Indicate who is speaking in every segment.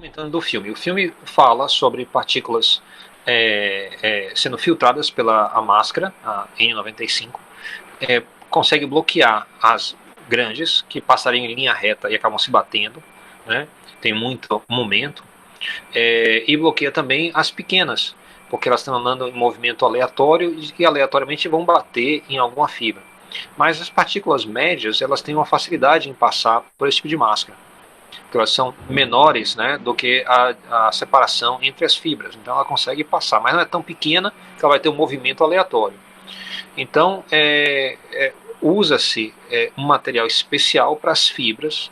Speaker 1: comentando do filme. O filme fala sobre partículas sendo filtradas pela a máscara, a N95, consegue bloquear as grandes, que passariam em linha reta e acabam se batendo, né? Tem muito momento, e bloqueia também as pequenas, porque elas estão andando em movimento aleatório e aleatoriamente vão bater em alguma fibra. Mas as partículas médias, elas têm uma facilidade em passar por esse tipo de máscara, porque elas são menores, né, do que a separação entre as fibras. Então ela consegue passar, mas não é tão pequena que ela vai ter um movimento aleatório. Então usa-se um material especial para as fibras,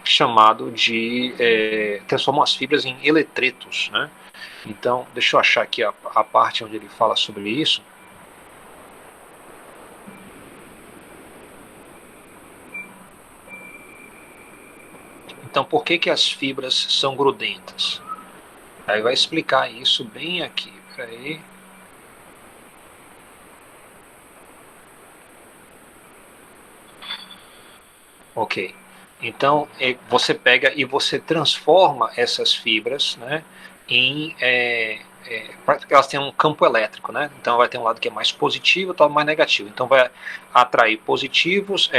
Speaker 1: chamado de transformam as fibras em eletretos, né? Então, deixa eu achar aqui a parte onde ele fala sobre isso. Então, por que as fibras são grudentas? Aí vai explicar isso bem aqui. Peraí. Ok. Então, você pega e você transforma essas fibras, né, em... elas têm um campo elétrico, né? Então vai ter um lado que é mais positivo e outro mais negativo. Então vai atrair positivos,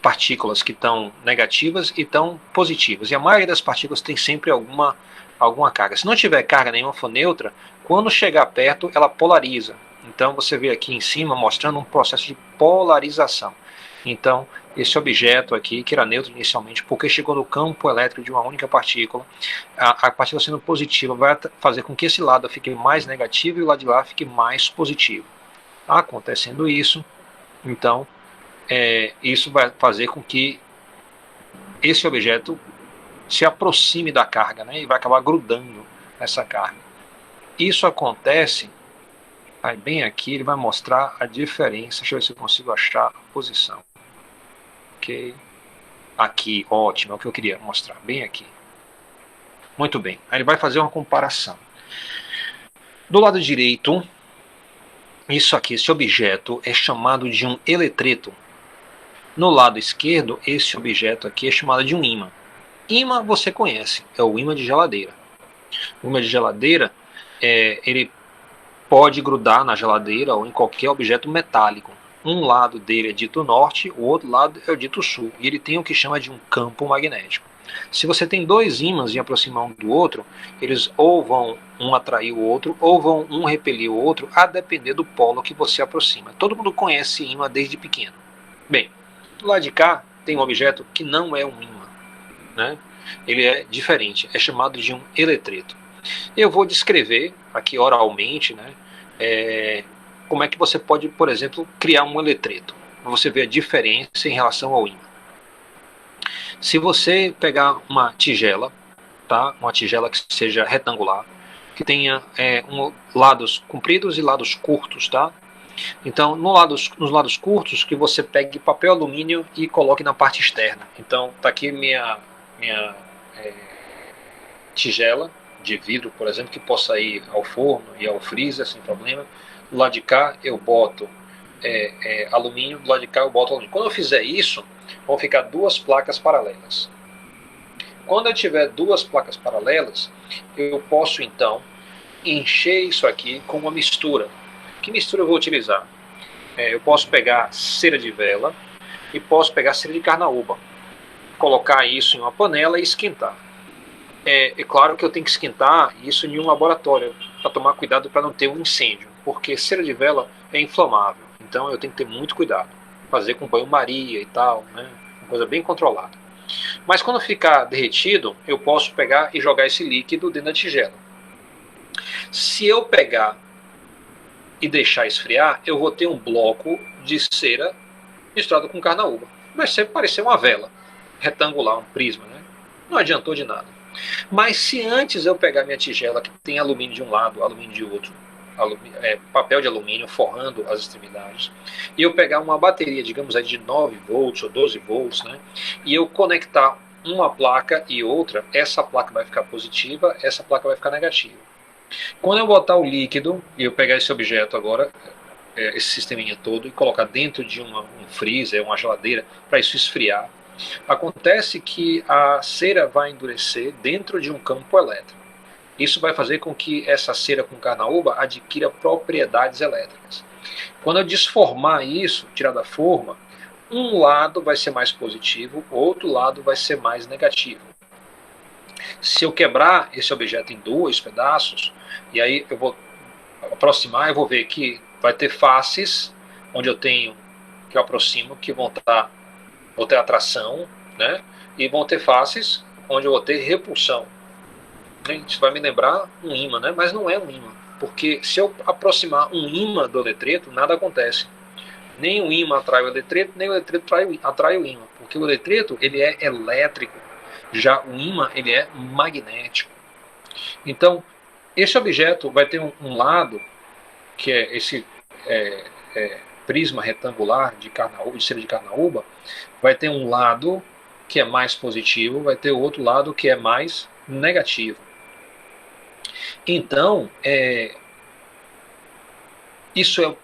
Speaker 1: partículas que estão negativas e estão positivas. E a maioria das partículas tem sempre alguma carga. Se não tiver carga nenhuma, for neutra, quando chegar perto, ela polariza. Então você vê aqui em cima mostrando um processo de polarização. Então, esse objeto aqui, que era neutro inicialmente, porque chegou no campo elétrico de uma única partícula, a partícula sendo positiva vai fazer com que esse lado fique mais negativo e o lado de lá fique mais positivo. Acontecendo isso, então, isso vai fazer com que esse objeto se aproxime da carga, né, e vai acabar grudando essa carga. Isso acontece, aí bem aqui ele vai mostrar a diferença. Deixa eu ver se eu consigo achar a posição. Ok, aqui, ótimo, é o que eu queria mostrar, bem aqui. Muito bem, aí ele vai fazer uma comparação. Do lado direito, isso aqui, esse objeto é chamado de um eletreto. No lado esquerdo, esse objeto aqui é chamado de um ímã. Ímã você conhece, é o ímã de geladeira. O ímã de geladeira, ele pode grudar na geladeira ou em qualquer objeto metálico. Um lado dele é dito norte, o outro lado é o dito sul. E ele tem o que chama de um campo magnético. Se você tem dois ímãs e aproximar um do outro, eles ou vão um atrair o outro, ou vão um repelir o outro, a depender do polo que você aproxima. Todo mundo conhece ímã desde pequeno. Bem, do lado de cá tem um objeto que não é um ímã, né? Ele é diferente, é chamado de um eletreto. Eu vou descrever aqui oralmente, né, como é que você pode, por exemplo, criar um eletreto. Você vê a diferença em relação ao ímã. Se você pegar uma tigela, tá, uma tigela que seja retangular, que tenha lados compridos e lados curtos, tá? Então, nos lados curtos, que você pegue papel alumínio e coloque na parte externa. Então, tá aqui minha tigela de vidro, por exemplo, que possa ir ao forno e ao freezer sem problema. Do lado de cá eu boto alumínio, do lado de cá eu boto alumínio. Quando eu fizer isso, vão ficar duas placas paralelas. Quando eu tiver duas placas paralelas, eu posso então encher isso aqui com uma mistura. Que mistura eu vou utilizar? Eu posso pegar cera de vela e posso pegar cera de carnaúba, colocar isso em uma panela e esquentar. É claro que eu tenho que esquentar isso em um laboratório, para tomar cuidado para não ter um incêndio, porque cera de vela é inflamável, então eu tenho que ter muito cuidado, fazer com banho-maria e tal, né? Uma coisa bem controlada. Mas quando ficar derretido, eu posso pegar e jogar esse líquido dentro da tigela. Se eu pegar e deixar esfriar, eu vou ter um bloco de cera misturado com carnaúba. Vai parecer uma vela retangular, um prisma, né? Não adiantou de nada. Mas se antes eu pegar minha tigela, que tem alumínio de um lado, alumínio de outro, papel de alumínio forrando as extremidades, e eu pegar uma bateria, digamos aí, de 9 volts ou 12 volts, né, e eu conectar uma placa e outra, essa placa vai ficar positiva, essa placa vai ficar negativa. Quando eu botar o líquido, e eu pegar esse objeto agora, esse sisteminha todo, e colocar dentro de um freezer, uma geladeira, para isso esfriar, Acontece que a cera vai endurecer dentro de um campo elétrico. Isso vai fazer com que essa cera com carnaúba adquira propriedades elétricas. Quando eu desformar isso, tirar da forma, um lado vai ser mais positivo, outro lado vai ser mais negativo. Se eu quebrar esse objeto em dois pedaços, e aí eu vou aproximar, eu vou ver que vai ter faces onde eu tenho, que eu aproximo, que vão ter atração, né? E vão ter faces onde eu vou ter repulsão. Isso vai me lembrar um ímã, né? Mas não é um ímã, porque se eu aproximar um ímã do eletreto, nada acontece. Nem o ímã atrai o eletreto, nem o eletreto atrai o ímã, porque o eletreto ele é elétrico, já o ímã ele é magnético. Então, esse objeto vai ter um lado, que é esse prisma retangular de cera de carnaúba, vai ter um lado que é mais positivo, vai ter outro lado que é mais negativo. Então,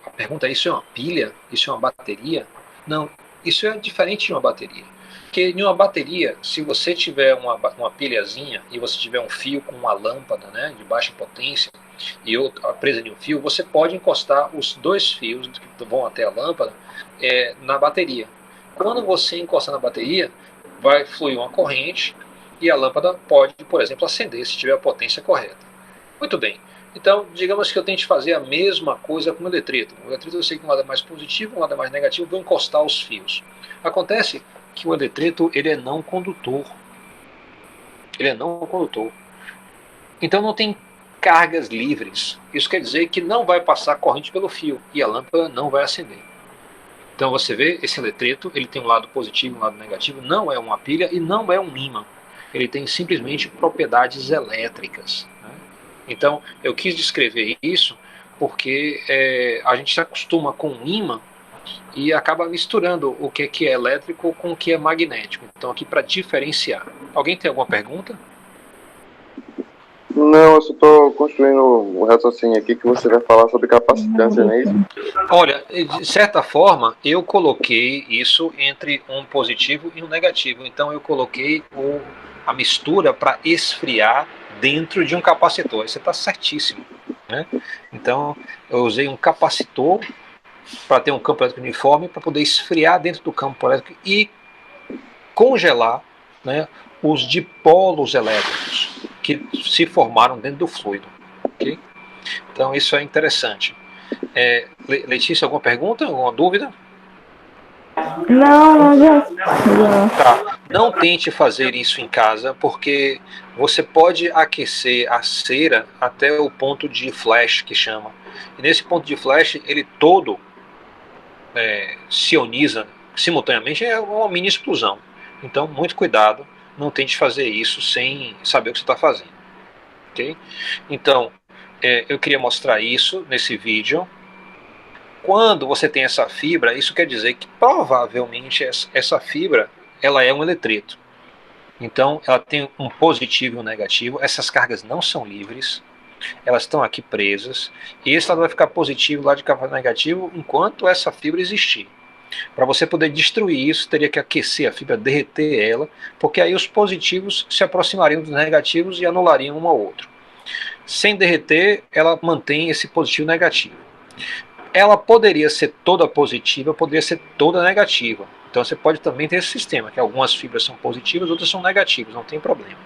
Speaker 1: a pergunta é, isso é uma pilha? Isso é uma bateria? Não, isso é diferente de uma bateria. Porque em uma bateria, se você tiver uma pilhazinha e você tiver um fio com uma lâmpada, né, de baixa potência e outra presa em um fio, você pode encostar os dois fios que vão até a lâmpada na bateria. Quando você encostar na bateria, vai fluir uma corrente e a lâmpada pode, por exemplo, acender se tiver a potência correta. Muito bem. Então, digamos que eu tente fazer a mesma coisa com o eletrito. O eletrito eu sei que um lado é mais positivo, um lado é mais negativo, vou encostar os fios. Acontece que o eletrito ele é não condutor. Ele é não condutor. Então não tem cargas livres. Isso quer dizer que não vai passar corrente pelo fio e a lâmpada não vai acender. Então você vê, esse eletrito ele tem um lado positivo e um lado negativo, não é uma pilha e não é um ímã. Ele tem simplesmente propriedades elétricas. Né? Então eu quis descrever isso porque a gente se acostuma com o ímã e acaba misturando o que é elétrico com o que é magnético. Então aqui para diferenciar. Alguém tem alguma pergunta?
Speaker 2: Não, eu só estou construindo o raciocínio aqui que você vai falar sobre capacitância, não é isso?
Speaker 1: Olha, de certa forma, eu coloquei isso entre um positivo e um negativo. Então eu coloquei a mistura para esfriar dentro de um capacitor. Você está certíssimo. Né? Então eu usei um capacitor para ter um campo elétrico uniforme, para poder esfriar dentro do campo elétrico e congelar, né, os dipolos elétricos que se formaram dentro do fluido. Okay? Então isso é interessante. Letícia, alguma pergunta? Alguma dúvida?
Speaker 3: Não, já.
Speaker 1: Tá. Não tente fazer isso em casa, porque você pode aquecer a cera até o ponto de flash, que chama. E nesse ponto de flash, ele todo se ioniza simultaneamente, é uma mini explosão. Então, muito cuidado, não tente fazer isso sem saber o que você está fazendo. Okay? Então, eu queria mostrar isso nesse vídeo. Quando você tem essa fibra, isso quer dizer que provavelmente essa fibra ela é um eletrito. Então, ela tem um positivo e um negativo. Essas cargas não são livres, elas estão aqui presas. E esse lado vai ficar positivo, lá de cá negativo, enquanto essa fibra existir. Para você poder destruir isso, teria que aquecer a fibra, derreter ela, porque aí os positivos se aproximariam dos negativos e anulariam um ao outro. Sem derreter, ela mantém esse positivo e negativo. Ela poderia ser toda positiva, poderia ser toda negativa. Então você pode também ter esse sistema, que algumas fibras são positivas, outras são negativas, não tem problema.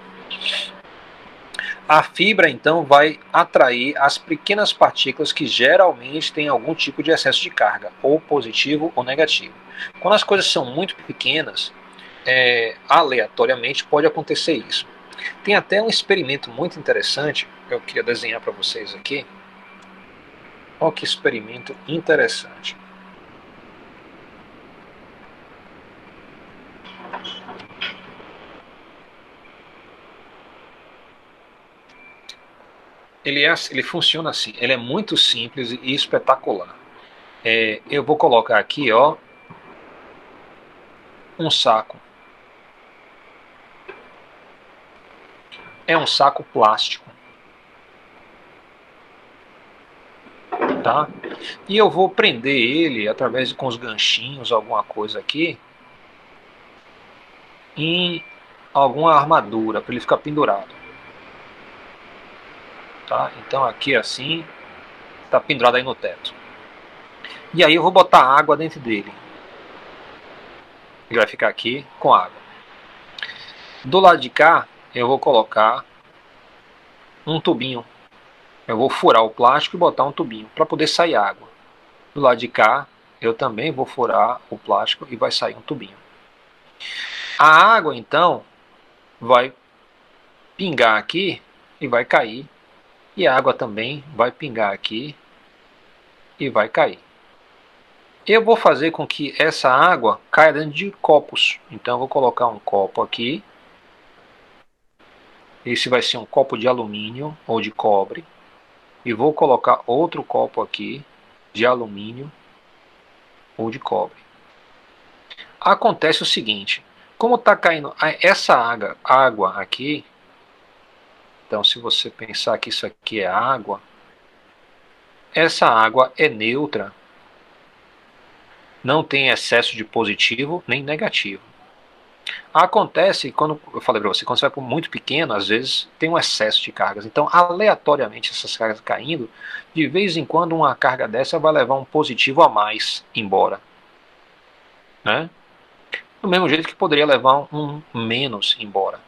Speaker 1: A fibra então vai atrair as pequenas partículas que geralmente têm algum tipo de excesso de carga, ou positivo ou negativo. Quando as coisas são muito pequenas, aleatoriamente pode acontecer isso. Tem até um experimento muito interessante, que eu queria desenhar para vocês aqui. Olha que experimento interessante. Ele funciona assim, ele é muito simples e espetacular. Eu vou colocar aqui, ó, um saco. É um saco plástico. Tá? E eu vou prender ele através com os ganchinhos, alguma coisa aqui. em alguma armadura para ele ficar pendurado. Tá? Então aqui assim, está pendurado aí no teto. E aí eu vou botar água dentro dele. Ele vai ficar aqui com água. Do lado de cá, eu vou colocar um tubinho. Eu vou furar o plástico e botar um tubinho para poder sair água. Do lado de cá, eu também vou furar o plástico e vai sair um tubinho. A água, então, vai pingar aqui e vai cair. E a água também vai pingar aqui e vai cair. Eu vou fazer com que essa água caia dentro de copos. Então eu vou colocar um copo aqui. Esse vai ser um copo de alumínio ou de cobre. E vou colocar outro copo aqui de alumínio ou de cobre. Acontece o seguinte, como está caindo essa água aqui, então se você pensar que isso aqui é água, essa água é neutra, não tem excesso de positivo nem negativo. Acontece, quando eu falei para você, quando você vai para muito pequeno, às vezes tem um excesso de cargas. Então, aleatoriamente, essas cargas caindo, de vez em quando uma carga dessa vai levar um positivo a mais embora. Né? Do mesmo jeito que poderia levar um menos embora.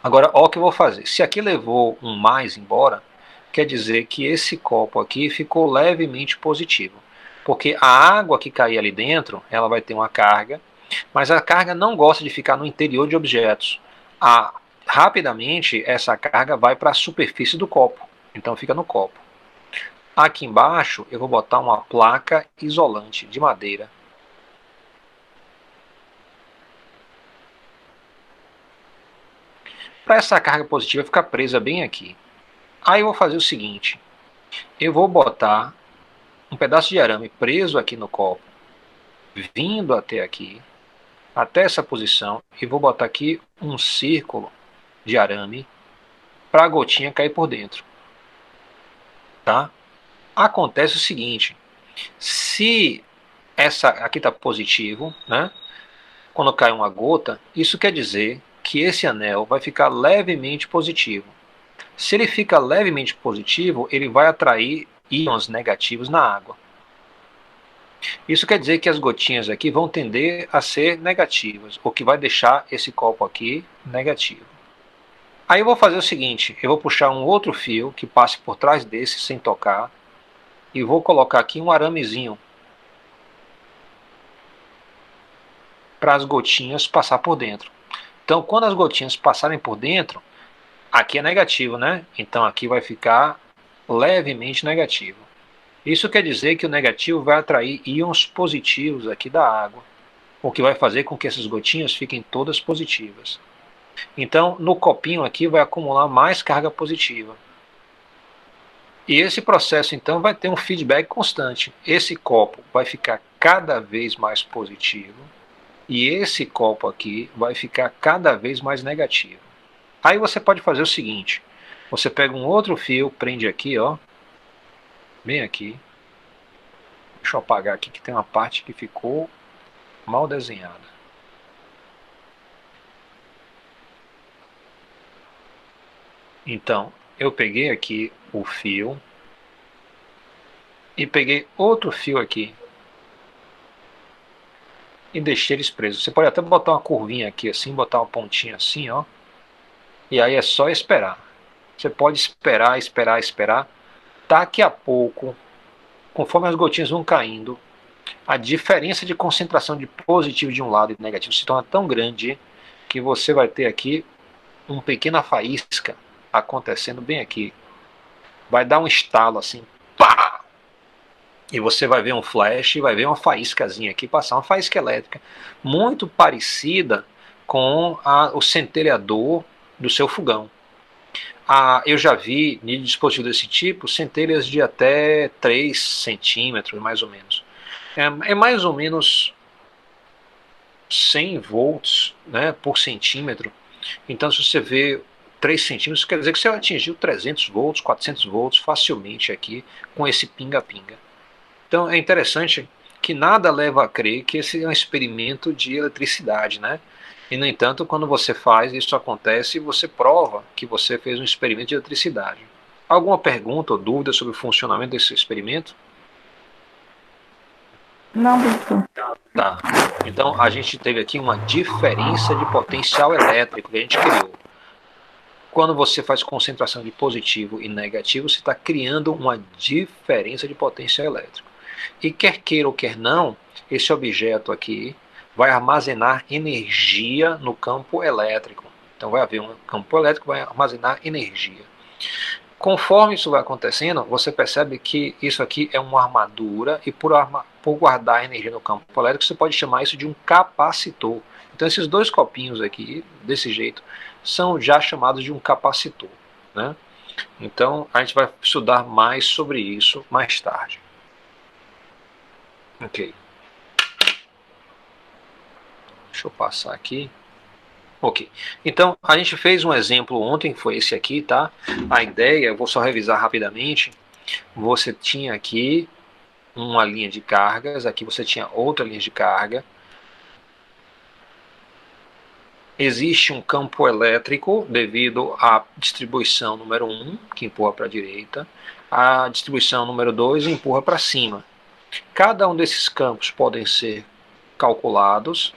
Speaker 1: Agora, olha o que eu vou fazer. Se aqui levou um mais embora, quer dizer que esse copo aqui ficou levemente positivo. Porque a água que cair ali dentro, ela vai ter uma carga, mas a carga não gosta de ficar no interior de objetos. Rapidamente, essa carga vai para a superfície do copo. Então fica no copo. Aqui embaixo, eu vou botar uma placa isolante de madeira. Para essa carga positiva ficar presa bem aqui. Aí eu vou fazer o seguinte. Eu vou botar um pedaço de arame preso aqui no copo, vindo até aqui, até essa posição, e vou botar aqui um círculo de arame para a gotinha cair por dentro. Tá? Acontece o seguinte, se essa aqui está positivo, né? Quando cai uma gota, isso quer dizer que esse anel vai ficar levemente positivo. Se ele fica levemente positivo, ele vai atrair íons negativos na água. Isso quer dizer que as gotinhas aqui vão tender a ser negativas, o que vai deixar esse copo aqui negativo. Aí eu vou fazer o seguinte, eu vou puxar um outro fio que passe por trás desse sem tocar e vou colocar aqui um aramezinho para as gotinhas passar por dentro. Então, quando as gotinhas passarem por dentro, aqui é negativo, né? Então aqui vai ficar levemente negativo. Isso quer dizer que o negativo vai atrair íons positivos aqui da água, o que vai fazer com que essas gotinhas fiquem todas positivas. Então, no copinho aqui vai acumular mais carga positiva. E esse processo, então, vai ter um feedback constante. Esse copo vai ficar cada vez mais positivo e esse copo aqui vai ficar cada vez mais negativo. Aí você pode fazer o seguinte, você pega um outro fio, prende aqui, ó, bem aqui. Deixa eu apagar aqui que tem uma parte que ficou mal desenhada. Então, eu peguei aqui o fio e peguei outro fio aqui e deixei eles presos. Você pode até botar uma curvinha aqui assim, botar uma pontinha assim, ó. E aí é só esperar. Você pode esperar, esperar, esperar. Daqui a pouco, conforme as gotinhas vão caindo, a diferença de concentração de positivo de um lado e negativo se torna tão grande que você vai ter aqui uma pequena faísca acontecendo bem aqui. Vai dar um estalo assim, pá! E você vai ver um flash e vai ver uma faíscazinha aqui passar, uma faísca elétrica, muito parecida com o centelhador do seu fogão. Eu já vi em dispositivos desse tipo centelhas de até 3 centímetros, mais ou menos. É mais ou menos 100 volts, né, por centímetro. Então, se você vê 3 centímetros, quer dizer que você atingiu 300 volts, 400 volts facilmente aqui com esse pinga-pinga. Então, é interessante que nada leva a crer que esse é um experimento de eletricidade, né? E, no entanto, quando você faz, isso acontece e você prova que você fez um experimento de eletricidade. Alguma pergunta ou dúvida sobre o funcionamento desse experimento?
Speaker 3: Não, professor.
Speaker 1: Tá. Então, a gente teve aqui uma diferença de potencial elétrico que a gente criou. Quando você faz concentração de positivo e negativo, você está criando uma diferença de potencial elétrico. E quer queira ou quer não, esse objeto aqui vai armazenar energia no campo elétrico. Então vai haver um campo elétrico que vai armazenar energia. Conforme isso vai acontecendo, você percebe que isso aqui é uma armadura e por guardar energia no campo elétrico, você pode chamar isso de um capacitor. Então esses dois copinhos aqui, desse jeito, são já chamados de um capacitor, né? Então a gente vai estudar mais sobre isso mais tarde. Ok. Deixa eu passar aqui. Ok. Então, a gente fez um exemplo ontem, que foi esse aqui, tá? A ideia, eu vou só revisar rapidamente. Você tinha aqui uma linha de cargas, aqui você tinha outra linha de carga. Existe um campo elétrico devido à distribuição número 1, que empurra para a direita. A distribuição número 2 empurra para cima. Cada um desses campos podem ser calculados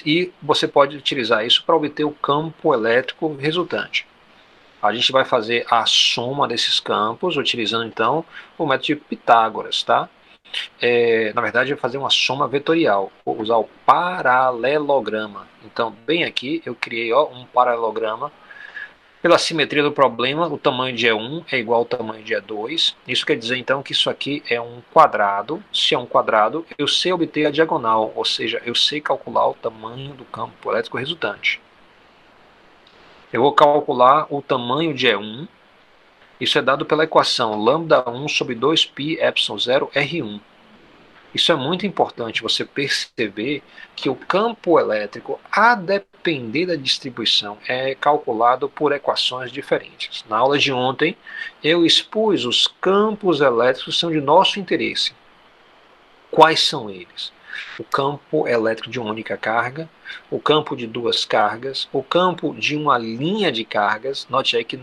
Speaker 1: e você pode utilizar isso para obter o campo elétrico resultante. A gente vai fazer a soma desses campos utilizando então o método de Pitágoras, tá? Na verdade, eu vou fazer uma soma vetorial, vou usar o paralelograma. Então, bem aqui, eu criei um paralelograma. Pela simetria do problema, o tamanho de E1 é igual ao tamanho de E2. Isso quer dizer, então, que isso aqui é um quadrado. Se é um quadrado, eu sei obter a diagonal, ou seja, eu sei calcular o tamanho do campo elétrico resultante. Eu vou calcular o tamanho de E1. Isso é dado pela equação lambda1 sobre 2π epsilon 0 R1. Isso é muito importante você perceber que o campo elétrico, a depender da distribuição, é calculado por equações diferentes. Na aula de ontem, eu expus os campos elétricos que são de nosso interesse. Quais são eles? O campo elétrico de uma única carga, o campo de duas cargas, o campo de uma linha de cargas. Note aí que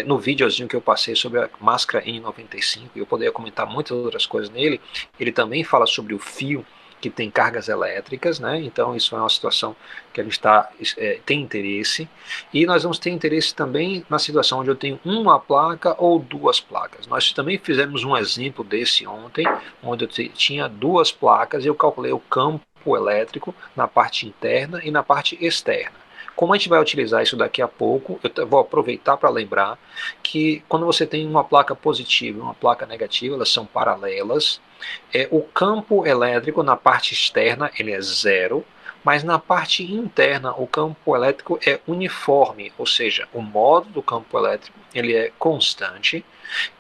Speaker 1: no videozinho que eu passei sobre a máscara N95, eu poderia comentar muitas outras coisas nele, ele também fala sobre o fio que tem cargas elétricas, né? Então isso é uma situação que a gente tem interesse, e nós vamos ter interesse também na situação onde eu tenho uma placa ou duas placas. Nós também fizemos um exemplo desse ontem, onde eu tinha duas placas e eu calculei o campo elétrico na parte interna e na parte externa. Como a gente vai utilizar isso daqui a pouco, eu vou aproveitar para lembrar que quando você tem uma placa positiva e uma placa negativa, elas são paralelas. O campo elétrico na parte externa ele é zero, mas na parte interna o campo elétrico é uniforme, ou seja, o módulo do campo elétrico ele é constante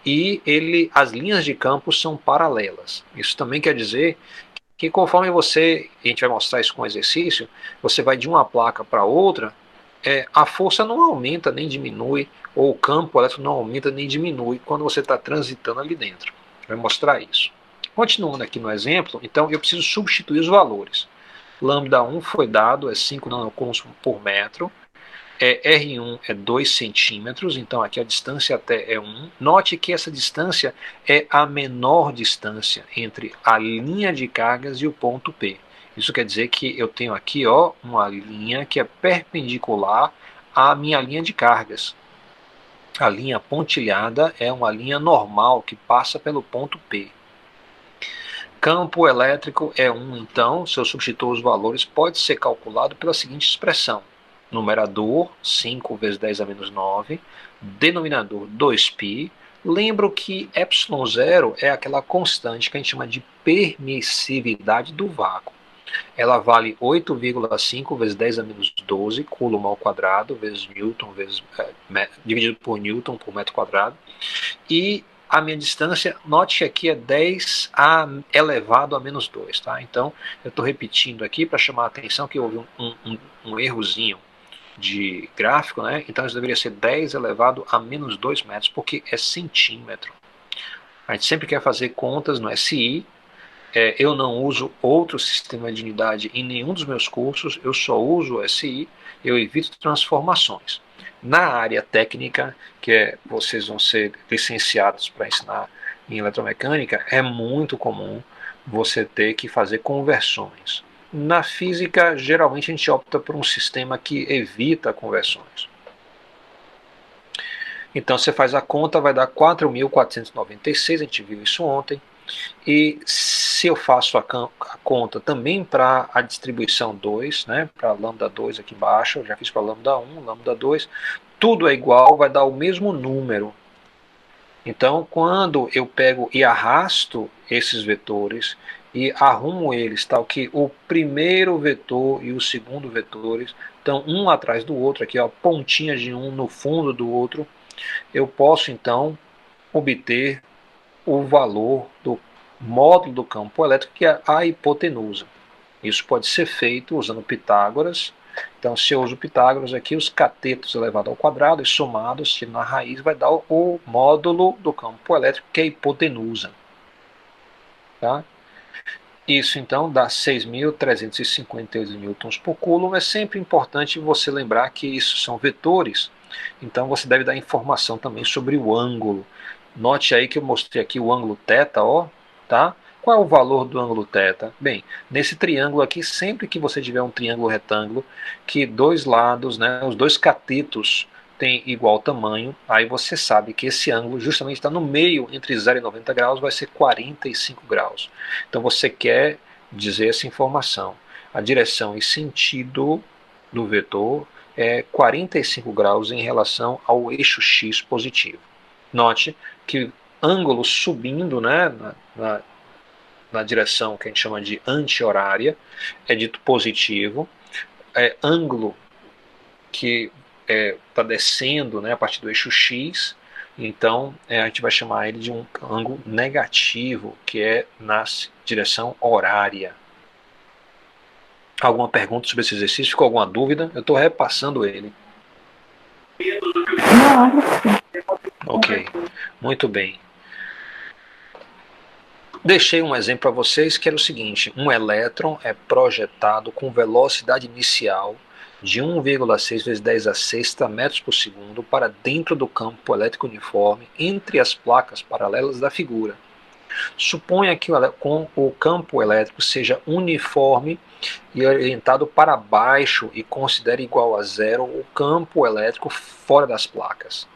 Speaker 1: e as linhas de campo são paralelas. Isso também quer dizer que conforme você, e a gente vai mostrar isso com o exercício, você vai de uma placa para outra, a força não aumenta nem diminui, ou o campo elétrico não aumenta nem diminui quando você está transitando ali dentro. Vai mostrar isso. Continuando aqui no exemplo, então eu preciso substituir os valores. Lambda 1 foi dado, é 5 nanocoulombs por metro. R1 é 2 centímetros, então aqui a distância até é 1. Note que essa distância é a menor distância entre a linha de cargas e o ponto P. Isso quer dizer que eu tenho aqui uma linha que é perpendicular à minha linha de cargas. A linha pontilhada é uma linha normal que passa pelo ponto P. Campo elétrico é 1, então, se eu substituir os valores, pode ser calculado pela seguinte expressão. Numerador, 5 vezes 10 a menos 9. Denominador, 2π. Lembro que ε0 é aquela constante que a gente chama de permissividade do vácuo. Ela vale 8,5 vezes 10 a menos 12, coulomb ao quadrado, vezes Newton, dividido por Newton por metro quadrado. E a minha distância, note que aqui é 10 elevado a menos 2. Tá? Então, eu estou repetindo aqui para chamar a atenção que houve um errozinho de gráfico, né? Então isso deveria ser 10 elevado a menos 2 metros, porque é centímetro. A gente sempre quer fazer contas no SI, eu não uso outro sistema de unidade em nenhum dos meus cursos, eu só uso o SI, eu evito transformações. Na área técnica, vocês vão ser licenciados para ensinar em eletromecânica, é muito comum você ter que fazer conversões. Na física, geralmente a gente opta por um sistema que evita conversões. Então você faz a conta, vai dar 4.496, a gente viu isso ontem. E se eu faço a conta também para a distribuição 2, né, para lambda 2 aqui embaixo, eu já fiz para lambda 1, lambda 2, tudo é igual, vai dar o mesmo número. Então, quando eu pego e arrasto esses vetores e arrumo eles, tal que o primeiro vetor e o segundo vetores estão um atrás do outro, aqui ó, pontinhas de um no fundo do outro, eu posso então obter o valor do módulo do campo elétrico, que é a hipotenusa. Isso pode ser feito usando Pitágoras. Então, se eu uso Pitágoras aqui, os catetos elevado ao quadrado e somados, tiro na raiz, vai dar o módulo do campo elétrico, que é a hipotenusa. Tá? Isso, então, dá 6.358 newtons por coulomb. É sempre importante você lembrar que isso são vetores. Então, você deve dar informação também sobre o ângulo. Note aí que eu mostrei aqui o ângulo θ, ó, tá? Qual é o valor do ângulo θ? Bem, nesse triângulo aqui, sempre que você tiver um triângulo retângulo, que dois lados, né, os dois catetos têm igual tamanho, aí você sabe que esse ângulo justamente está no meio, entre 0 e 90 graus, vai ser 45 graus. Então você quer dizer essa informação. A direção e sentido do vetor é 45 graus em relação ao eixo x positivo. Note que ângulo subindo, né, na direção que a gente chama de anti-horária é dito positivo, ângulo que está descendo, né, a partir do eixo x, então a gente vai chamar ele de um ângulo negativo, que é na direção horária. Alguma pergunta sobre esse exercício? Ficou alguma dúvida? Eu estou repassando ele. Ok, muito bem. Deixei um exemplo para vocês que era o seguinte: um elétron é projetado com velocidade inicial de 1,6 vezes 10 a sexta metros por segundo para dentro do campo elétrico uniforme entre as placas paralelas da figura. Suponha que o campo elétrico seja uniforme e orientado para baixo e considere igual a zero o campo elétrico fora das placas.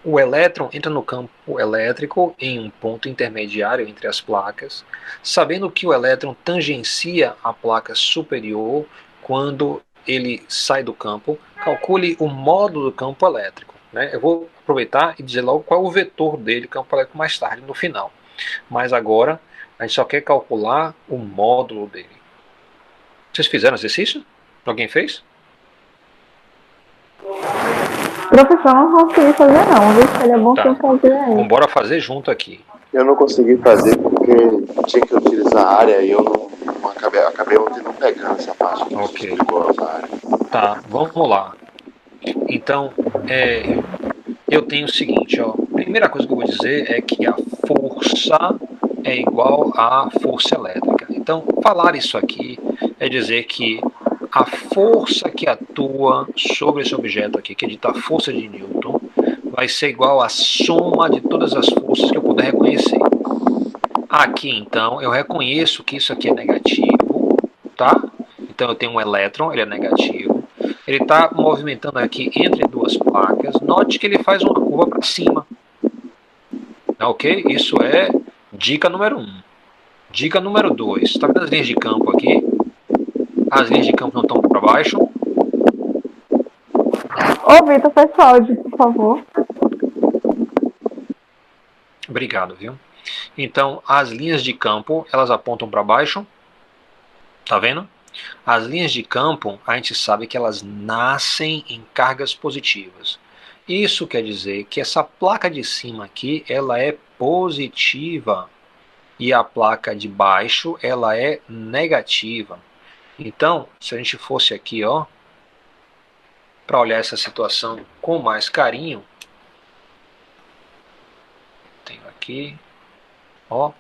Speaker 1: O elétron entra no campo elétrico em um ponto intermediário entre as placas, sabendo que o elétron tangencia a placa superior quando ele sai do campo. Calcule o módulo do campo elétrico. Né? Eu vou aproveitar e dizer logo qual é o vetor dele, campo elétrico, mais tarde, no final. Mas agora a gente só quer calcular o módulo dele. Vocês fizeram exercício? Alguém fez?
Speaker 3: Professor, não consegui fazer não, viu? Seria bom que eu fazer aí.
Speaker 1: Então bora fazer junto aqui.
Speaker 2: Eu não consegui fazer porque tinha que utilizar a área e eu não acabei ontem não pegando essa parte que você explicou a área.
Speaker 1: Tá, vamos lá. Então, eu tenho o seguinte, ó. Primeira coisa que eu vou dizer é que a força é igual à força elétrica. Então, falar isso aqui é dizer que a força que atua sobre esse objeto aqui, que é dita a força de Newton, vai ser igual à soma de todas as forças que eu puder reconhecer. Aqui, então, eu reconheço que isso aqui é negativo, tá? Então, eu tenho um elétron, ele é negativo. Ele está movimentando aqui entre duas placas. Note que ele faz uma curva para cima. Ok? Isso é dica número 1. Dica número 2. Está vendo as linhas de campo aqui? As linhas de campo não estão para baixo.
Speaker 3: Ô, Vitor, faz o áudio, por favor.
Speaker 1: Obrigado, viu? Então, as linhas de campo, elas apontam para baixo. Tá vendo? As linhas de campo, a gente sabe que elas nascem em cargas positivas. Isso quer dizer que essa placa de cima aqui, ela é positiva. E a placa de baixo, ela é negativa. Então, se a gente fosse aqui, ó, para olhar essa situação com mais carinho, tenho aqui, ó,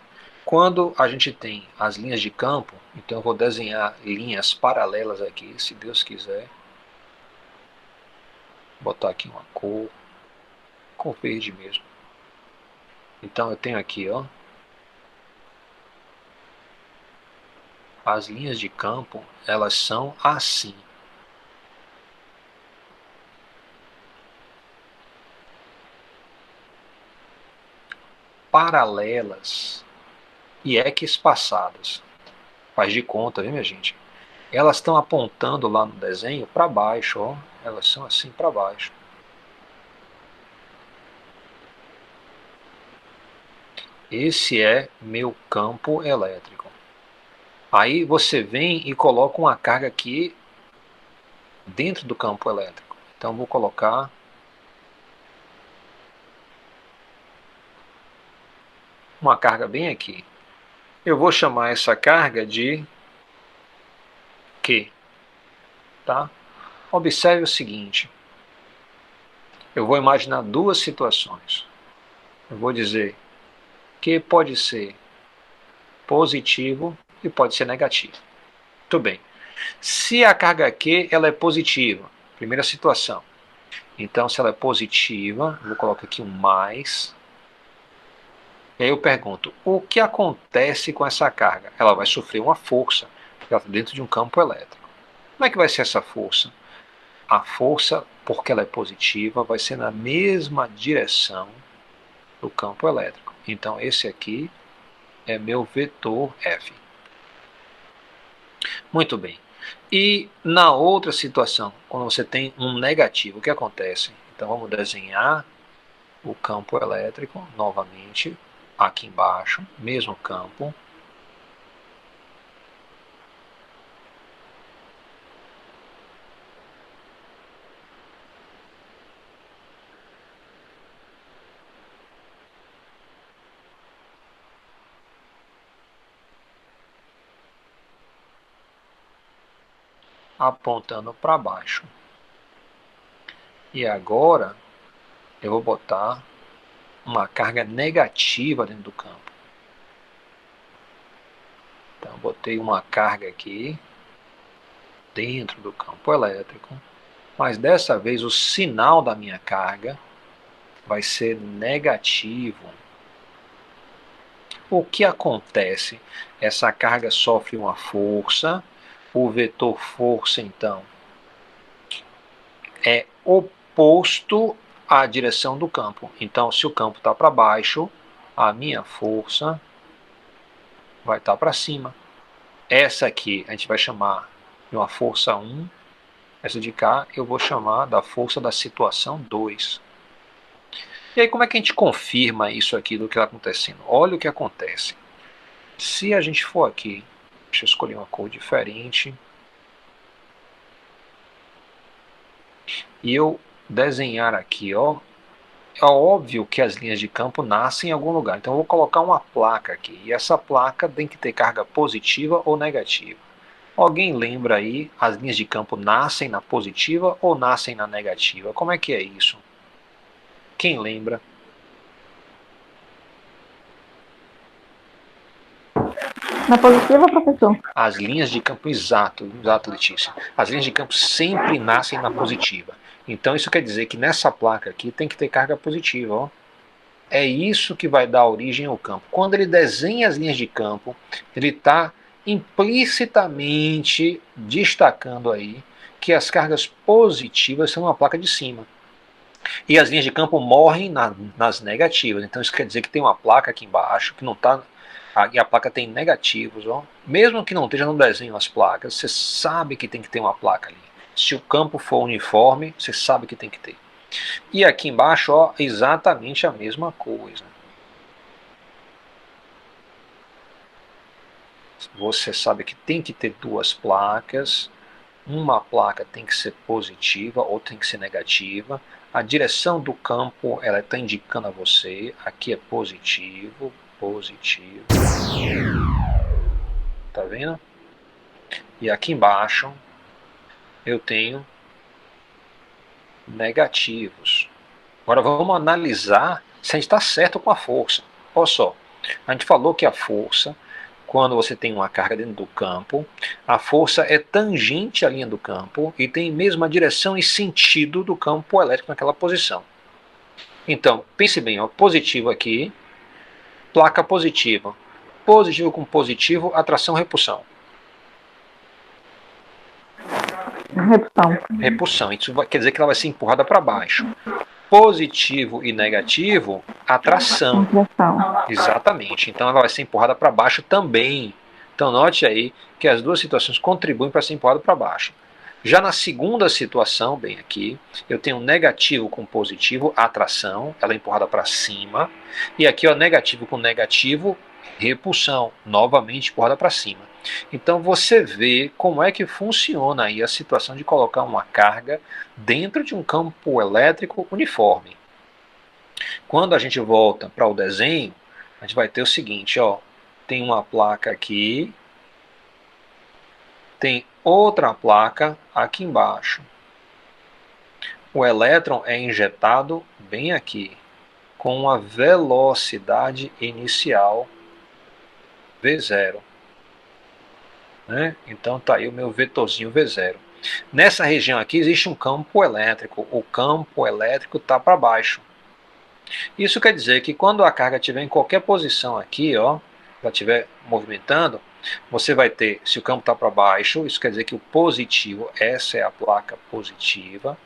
Speaker 1: Quando a gente tem as linhas de campo, então eu vou desenhar linhas paralelas aqui, se Deus quiser. Vou botar aqui uma cor verde mesmo. Então eu tenho aqui, ó, as linhas de campo, elas são assim. Paralelas e equispaçadas. Faz de conta, viu, minha gente? Elas estão apontando lá no desenho para baixo, ó. Elas são assim para baixo. Esse é meu campo elétrico. Aí você vem e coloca uma carga aqui dentro do campo elétrico. Então vou colocar uma carga bem aqui. Eu vou chamar essa carga de Q, tá? Observe o seguinte. Eu vou imaginar duas situações. Eu vou dizer que pode ser positivo e pode ser negativo. Muito bem. Se a carga Q ela é positiva, primeira situação. Então, se ela é positiva, eu vou colocar aqui um mais. E aí eu pergunto, o que acontece com essa carga? Ela vai sofrer uma força, porque ela está dentro de um campo elétrico. Como é que vai ser essa força? A força, porque ela é positiva, vai ser na mesma direção do campo elétrico. Então, esse aqui é meu vetor F. Muito bem. E na outra situação, quando você tem um negativo, o que acontece? Então, vamos desenhar o campo elétrico novamente, aqui embaixo, mesmo campo. Apontando para baixo. E agora eu vou botar uma carga negativa dentro do campo. Então botei uma carga aqui dentro do campo elétrico, mas dessa vez o sinal da minha carga vai ser negativo. O que acontece? Essa carga sofre uma força, o vetor força então é oposto à direção do campo. Então, se o campo está para baixo, a minha força vai estar para cima. Essa aqui a gente vai chamar de uma força 1. Essa de cá eu vou chamar da força da situação 2. E aí como é que a gente confirma isso aqui do que está acontecendo? Olha o que acontece. Se a gente for aqui, deixa eu escolher uma cor diferente, e eu desenhar aqui, ó, é óbvio que as linhas de campo nascem em algum lugar. Então eu vou colocar uma placa aqui, e essa placa tem que ter carga positiva ou negativa. Alguém lembra aí, as linhas de campo nascem na positiva ou nascem na negativa? Como é que é isso? Quem lembra?
Speaker 3: Na positiva, professor?
Speaker 1: As linhas de campo, exato, Letícia. As linhas de campo sempre nascem na positiva. Então isso quer dizer que nessa placa aqui tem que ter carga positiva, ó. É isso que vai dar origem ao campo. Quando ele desenha as linhas de campo, ele está implicitamente destacando aí que as cargas positivas são na placa de cima. E as linhas de campo morrem nas negativas. Então isso quer dizer que tem uma placa aqui embaixo que não está. E a placa tem negativos. Ó. Mesmo que não esteja no desenho as placas, você sabe que tem que ter uma placa ali. Se o campo for uniforme, você sabe que tem que ter. E aqui embaixo, ó, exatamente a mesma coisa. Você sabe que tem que ter duas placas. Uma placa tem que ser positiva, outra tem que ser negativa. A direção do campo, ela está indicando a você. Aqui é positivo, positivo. Tá vendo? E aqui embaixo eu tenho negativos. Agora vamos analisar se a gente está certo com a força. Olha só, A gente falou que a força, quando você tem uma carga dentro do campo, a força é tangente à linha do campo e tem mesmo a direção e sentido do campo elétrico naquela posição. Então, pense bem, ó, positivo aqui, placa positiva. Positivo com positivo, atração, repulsão.
Speaker 3: Repulsão.
Speaker 1: Repulsão. Isso quer dizer que ela vai ser empurrada para baixo. Positivo e negativo, atração. Exatamente. Então ela vai ser empurrada para baixo também. Então note aí que as duas situações contribuem para ser empurrada para baixo. Já na segunda situação, bem aqui, eu tenho negativo com positivo, atração, ela é empurrada para cima. E aqui, ó, negativo com negativo, repulsão, novamente empurrada para cima. Então você vê como é que funciona aí a situação de colocar uma carga dentro de um campo elétrico uniforme. Quando a gente volta para o desenho, a gente vai ter o seguinte, ó, tem uma placa aqui, tem outra placa aqui embaixo. O elétron é injetado bem aqui, com uma velocidade inicial V0. Né? Então está aí o meu vetorzinho V0. Nessa região aqui existe um campo elétrico. O campo elétrico está para baixo. Isso quer dizer que quando a carga estiver em qualquer posição aqui, ó, ela estiver movimentando, você vai ter, se o campo está para baixo, isso quer dizer que o positivo, essa é a placa positiva,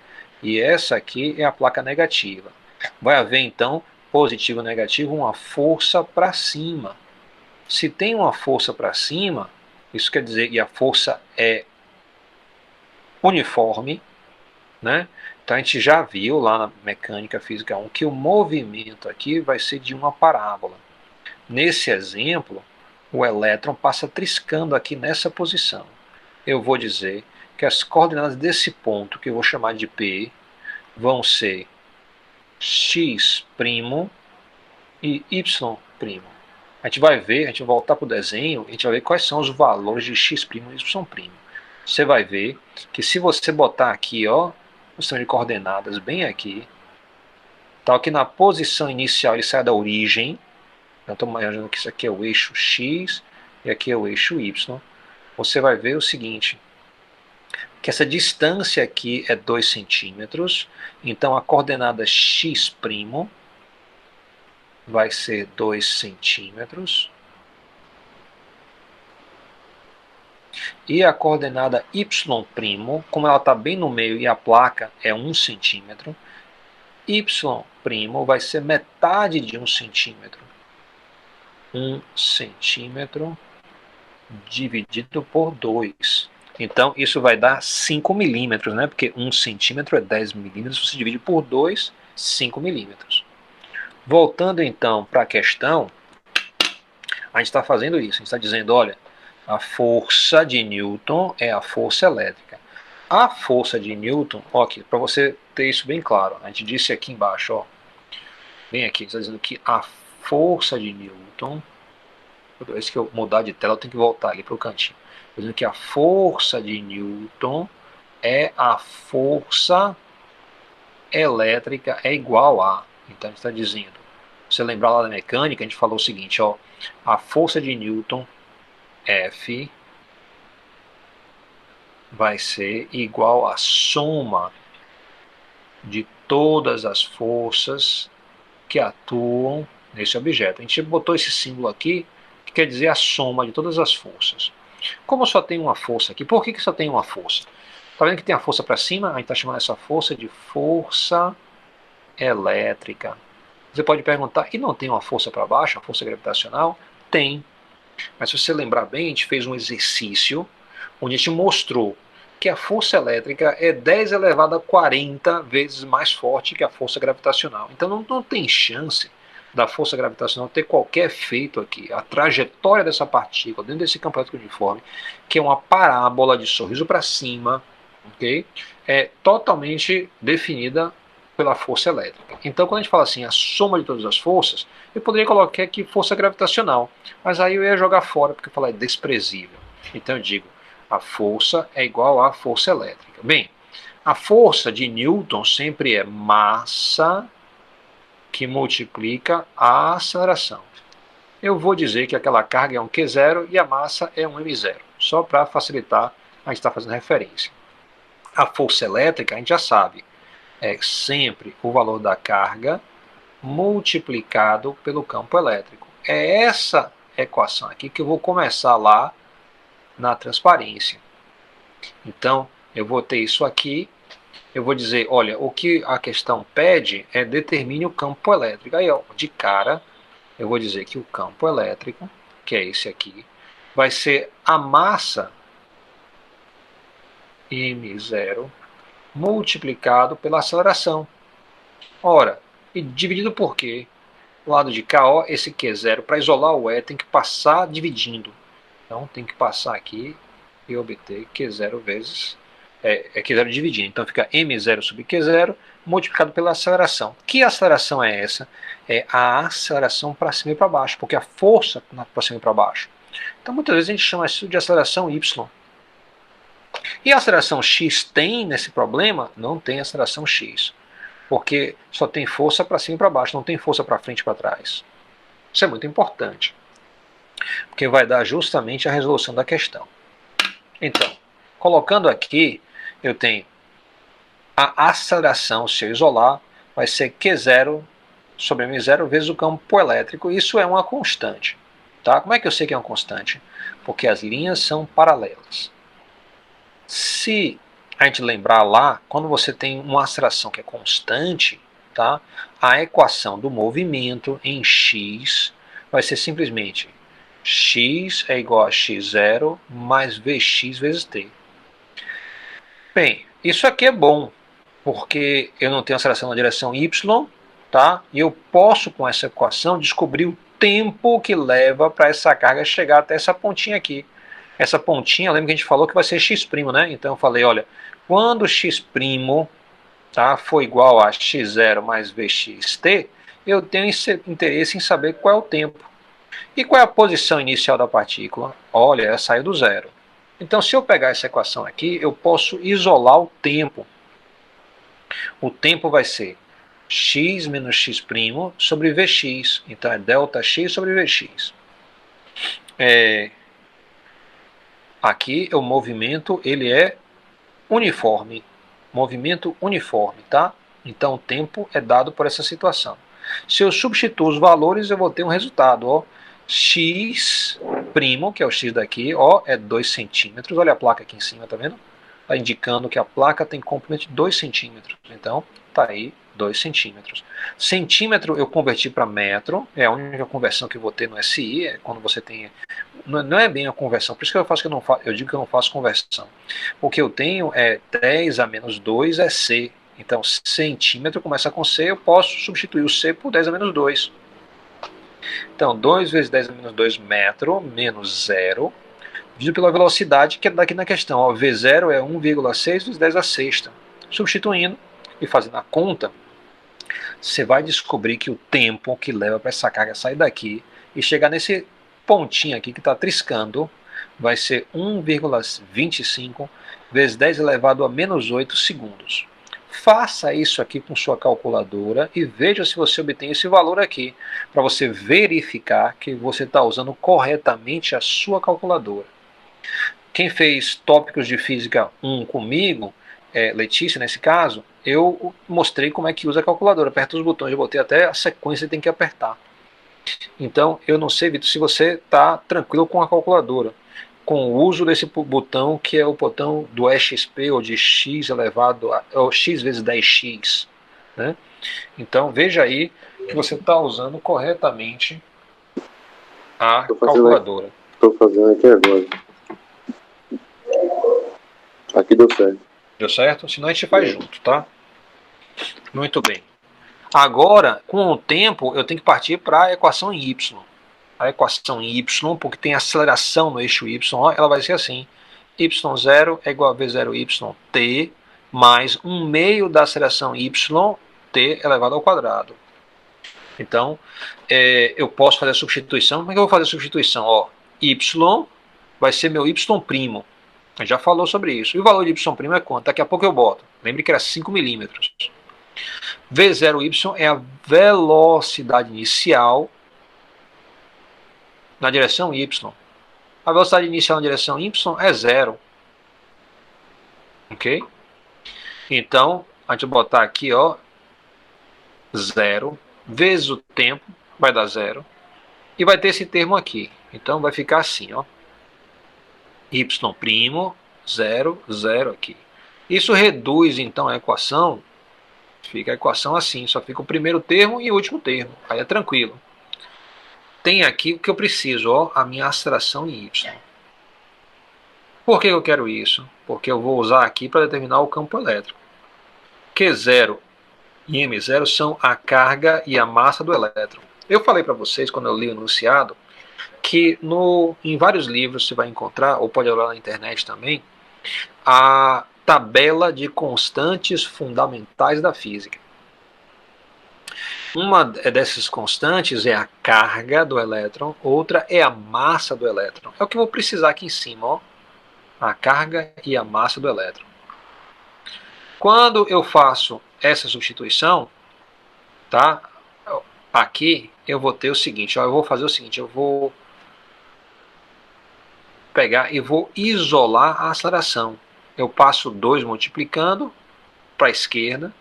Speaker 1: e essa aqui é a placa negativa. Vai haver então, positivo e negativo, uma força para cima. Se tem uma força para cima, isso quer dizer que a força é uniforme, né? Então a gente já viu lá na mecânica física 1 que o movimento aqui vai ser de uma parábola. Nesse exemplo, o elétron passa triscando aqui nessa posição. Eu vou dizer que as coordenadas desse ponto, que eu vou chamar de P, vão ser x' e y'. A gente vai ver, a gente vai voltar para o desenho, a gente vai ver quais são os valores de x' e y'. Você vai ver que se você botar aqui, ó, o sistema de coordenadas bem aqui, tal que na posição inicial ele sai da origem, eu estou imaginando que isso aqui é o eixo x e aqui é o eixo y, você vai ver o seguinte, que essa distância aqui é 2 centímetros, então a coordenada x' vai ser 2 centímetros, e a coordenada y', como ela está bem no meio e a placa é 1 centímetro, y' vai ser metade de 1 centímetro. 1 centímetro dividido por 2. Então isso vai dar 5 milímetros, né? Porque 1 centímetro é 10 milímetros, você divide por 2, 5 milímetros. Voltando então para a questão, a gente está fazendo isso, a gente está dizendo, olha, a força de Newton é a força elétrica. A força de Newton, ok, para você ter isso bem claro, a gente disse aqui embaixo, ó, bem aqui, está dizendo que a força de Newton, toda vez que eu mudar de tela eu tenho que voltar ali para o cantinho, está dizendo que a força de Newton é a força elétrica é igual a, então a gente está dizendo, se você lembrar lá da mecânica, a gente falou o seguinte, ó, a força de Newton, F, vai ser igual à soma de todas as forças que atuam nesse objeto. A gente botou esse símbolo aqui, que quer dizer a soma de todas as forças. Como só tem uma força aqui, por que só tem uma força? Está vendo que tem a força para cima? A gente está chamando essa força de força elétrica. Você pode perguntar, e não tem uma força para baixo, a força gravitacional? Tem. Mas se você lembrar bem, a gente fez um exercício onde a gente mostrou que a força elétrica é 10 elevado a 40 vezes mais forte que a força gravitacional. Então não tem chance da força gravitacional ter qualquer efeito aqui. A trajetória dessa partícula dentro desse campo elétrico uniforme, que é uma parábola de sorriso para cima, okay, é totalmente definida pela força elétrica. Então quando a gente fala assim, a soma de todas as forças, eu poderia colocar aqui força gravitacional, mas aí eu ia jogar fora, porque eu falar é desprezível. Então eu digo, a força é igual à força elétrica. Bem, a força de Newton sempre é massa que multiplica a aceleração. eu vou dizer que aquela carga é um Q0 e a massa é um M0, só para facilitar a gente estar fazendo referência. A força elétrica, a gente já sabe, é sempre o valor da carga multiplicado pelo campo elétrico. É essa equação aqui que eu vou começar lá na transparência. Então, eu vou ter isso aqui, eu vou dizer, olha, o que a questão pede é determine o campo elétrico. Aí, ó, de cara, eu vou dizer que o campo elétrico, que é esse aqui, vai ser a massa M0 multiplicado pela aceleração. Ora, e dividido por quê? Do lado de cá, ó, esse Q0, para isolar o E, tem que passar dividindo. Então, tem que passar aqui e obter Q0 vezes... Q0 dividindo. Então, fica M0 sobre Q0 multiplicado pela aceleração. Que aceleração é essa? É a aceleração para cima e para baixo, porque a força para cima e para baixo. Então, muitas vezes a gente chama isso de aceleração Y. E a aceleração X tem nesse problema? Não tem aceleração X. Porque só tem força para cima e para baixo, não tem força para frente e para trás. Isso é muito importante, porque vai dar justamente a resolução da questão. Então, colocando aqui, eu tenho a aceleração, se eu isolar, vai ser Q0 sobre M0 vezes o campo elétrico. Isso é uma constante. Tá? Como é que eu sei que é uma constante? Porque as linhas são paralelas. Se a gente lembrar lá, quando você tem uma aceleração que é constante, tá? A equação do movimento em x vai ser simplesmente x é igual a x0 mais vx vezes t. Bem, isso aqui é bom, porque eu não tenho aceleração na direção y, tá? E eu posso, com essa equação, descobrir o tempo que leva para essa carga chegar até essa pontinha aqui. Essa pontinha, lembra que a gente falou que vai ser x', né? Então eu falei, olha, quando x', tá, for igual a x0 mais vxt, eu tenho interesse em saber qual é o tempo. E qual é a posição inicial da partícula? Olha, ela saiu do zero. Então, se eu pegar essa equação aqui, eu posso isolar o tempo. O tempo vai ser x menos x' sobre vx. Então, é ΔX sobre vx. Aqui, o movimento ele é uniforme. Movimento uniforme, tá? Então, o tempo é dado por essa situação. Se eu substituo os valores, eu vou ter um resultado, ó. X', que é o x daqui, ó, é 2 centímetros. Olha a placa aqui em cima, tá vendo? Está indicando que a placa tem comprimento de 2 centímetros. Então, tá aí 2 centímetros. Centímetro eu converti para metro, é a única conversão que eu vou ter no SI, é quando você tem... Não é bem a conversão, por isso que eu digo que eu não faço conversão. O que eu tenho é 10 a menos 2 é C. Então, centímetro começa com C, eu posso substituir o C por 10 a menos 2. Então, 2 vezes 10 a menos 2 metro, menos 0, dividido pela velocidade, que é daqui na questão. Ó, V0 é 1,6 vezes 10 a sexta. Substituindo e fazendo a conta, você vai descobrir que o tempo que leva para essa carga sair daqui e chegar nesse pontinho aqui que está triscando, vai ser 1,25 vezes 10 elevado a menos 8 segundos. Faça isso aqui com sua calculadora e veja se você obtém esse valor aqui, para você verificar que você está usando corretamente a sua calculadora. Quem fez tópicos de física 1 comigo, Letícia nesse caso, eu mostrei como é que usa a calculadora. Aperta os botões, eu botei até a sequência que tem que apertar. Então, eu não sei, Vitor, se você está tranquilo com a calculadora, com o uso desse botão, que é o botão do EXP, ou de x elevado a ou x vezes 10x. Né? Então, veja aí que você está usando corretamente a calculadora.
Speaker 2: Estou fazendo aqui agora. Aqui deu certo.
Speaker 1: Deu certo? Senão a gente faz junto, tá? Muito bem. Agora, com o tempo, eu tenho que partir para a equação em y. A equação em y, porque tem aceleração no eixo y, ela vai ser assim. y0 é igual a v0y mais 1/2 da aceleração y, t elevado ao quadrado. Então, eu posso fazer a substituição. Como é que eu vou fazer a substituição? Ó, y vai ser meu y'. A gente já falou sobre isso. E o valor de y' é quanto? Daqui a pouco eu boto. Lembre que era 5 milímetros. V0y é a velocidade inicial na direção y. A velocidade inicial na direção y é 0. Ok? Então, a gente vai botar aqui, ó, 0 vezes o tempo, vai dar 0. E vai ter esse termo aqui. Então, vai ficar assim, ó. Y', 0, 0 aqui. Isso reduz, então, a equação. Fica a equação assim, só fica o primeiro termo e o último termo. Aí é tranquilo. Tem aqui o que eu preciso, ó, a minha aceleração em y. Por que eu quero isso? Porque eu vou usar aqui para determinar o campo elétrico. Q0 e M0 são a carga e a massa do elétron. Eu falei para vocês, quando eu li o enunciado, que em vários livros você vai encontrar, ou pode olhar na internet também, a tabela de constantes fundamentais da física. Uma dessas constantes é a carga do elétron, outra é a massa do elétron. É o que eu vou precisar aqui em cima, ó. A carga e a massa do elétron. Quando eu faço essa substituição, tá? Aqui eu vou ter o seguinte, ó, eu vou fazer o seguinte, eu vou pegar e vou isolar a aceleração. Eu passo 2 multiplicando para a esquerda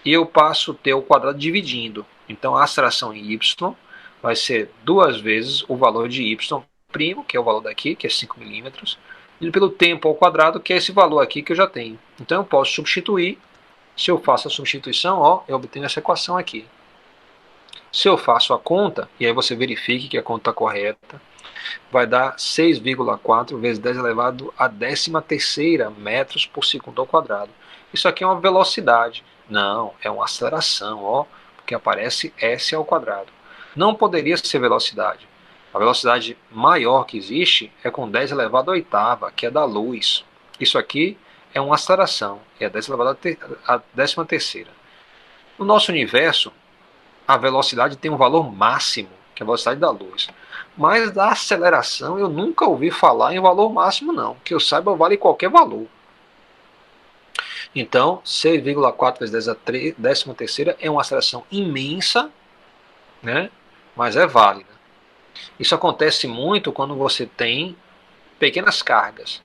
Speaker 1: e eu passo t ao quadrado dividindo. Então a aceleração em y vai ser 2 vezes o valor de y', que é o valor daqui, que é 5 milímetros, e pelo tempo ao quadrado, que é esse valor aqui que eu já tenho. Então eu posso substituir. Se eu faço a substituição, ó, eu obtenho essa equação aqui. Se eu faço a conta, e aí você verifique que a conta está correta, vai dar 6,4 vezes 10 elevado a 13ª metros por segundo ao quadrado. Isso aqui é uma velocidade. Não, é uma aceleração, ó, porque aparece s ao quadrado. Não poderia ser velocidade. A velocidade maior que existe é com 10 elevado a 8ª, que é da luz. Isso aqui é uma aceleração, é 10 elevado a 13ª. No nosso universo, a velocidade tem um valor máximo, que é a velocidade da luz. Mas da aceleração eu nunca ouvi falar em valor máximo não, que eu saiba vale qualquer valor. Então, 6,4 vezes 10 a 13ª é uma aceleração imensa, né? Mas é válida. Isso acontece muito quando você tem pequenas cargas.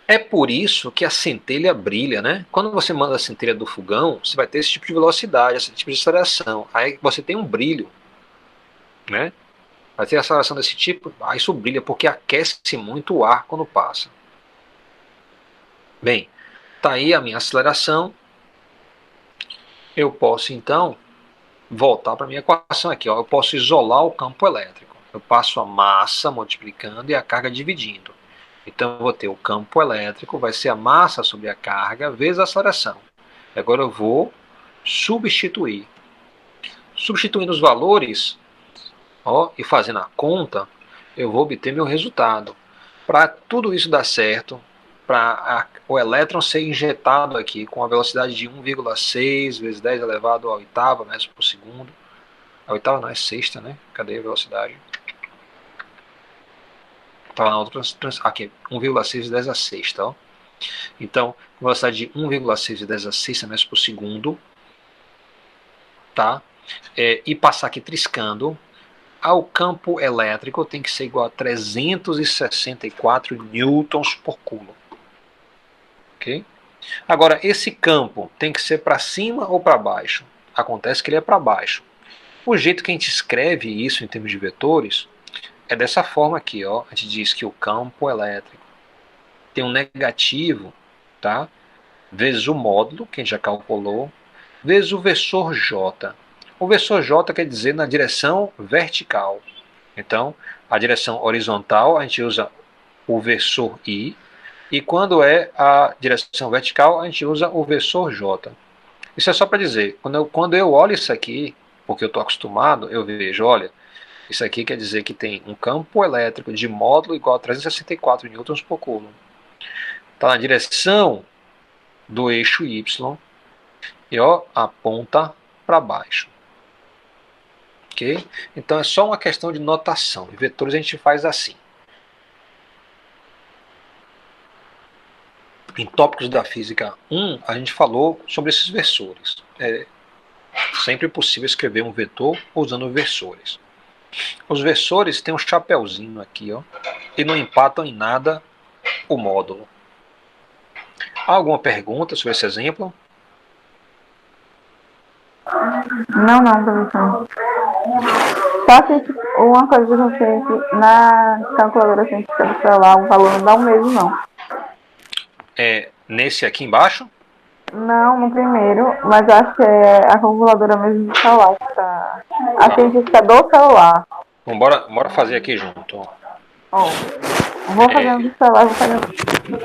Speaker 1: É por isso que a centelha brilha, né? Quando você manda a centelha do fogão, você vai ter esse tipo de velocidade, esse tipo de aceleração. Aí você tem um brilho, né? Vai ter aceleração desse tipo, isso brilha porque aquece muito o ar quando passa. Bem, tá aí a minha aceleração. Eu posso então voltar para a minha equação aqui, ó. Eu posso isolar o campo elétrico. Eu passo a massa multiplicando e a carga dividindo. Então eu vou ter o campo elétrico, vai ser a massa sobre a carga vezes a aceleração. Agora eu vou substituir. Substituindo os valores, ó, e fazendo a conta, eu vou obter meu resultado. Para tudo isso dar certo, para o elétron ser injetado aqui com a velocidade de 1,6 vezes 10 elevado a 8ª metros por segundo. A 8ª não é 6ª, né? Cadê a velocidade? Está na outra aqui, 1,6 vezes 10 a 6, ó. Então, velocidade de 1,6 vezes 10 a 6 metros por segundo, tá? E passar aqui triscando, ao campo elétrico tem que ser igual a 364 newtons por coulomb. Ok? Agora, esse campo tem que ser para cima ou para baixo? Acontece que ele é para baixo. O jeito que a gente escreve isso em termos de vetores é dessa forma aqui, ó. A gente diz que o campo elétrico tem um negativo, tá? Vezes o módulo, que a gente já calculou, vezes o versor J. O versor J quer dizer na direção vertical. Então, a direção horizontal, a gente usa o versor I, e quando é a direção vertical, a gente usa o versor J. Isso é só para dizer, quando eu olho isso aqui, porque eu estou acostumado, eu vejo, olha, isso aqui quer dizer que tem um campo elétrico de módulo igual a 364 newtons por coulomb. Está na direção do eixo Y e ó, aponta para baixo. Ok? Então é só uma questão de notação. Em vetores a gente faz assim. Em tópicos da física 1, a gente falou sobre esses versores. É sempre possível escrever um vetor usando versores. Os versores têm um chapéuzinho aqui, ó, e não empatam em nada o módulo. Há alguma pergunta sobre esse exemplo?
Speaker 3: Não, professor. Só que uma coisa que eu sei é que na calculadora científica do celular o valor não dá o mesmo, não.
Speaker 1: É nesse aqui embaixo?
Speaker 3: Não, no primeiro, mas acho que é a calculadora mesmo do celular que tá. A científica do celular.
Speaker 1: Então, bora fazer aqui junto.
Speaker 3: Ó, vou fazendo do celular, vou fazendo.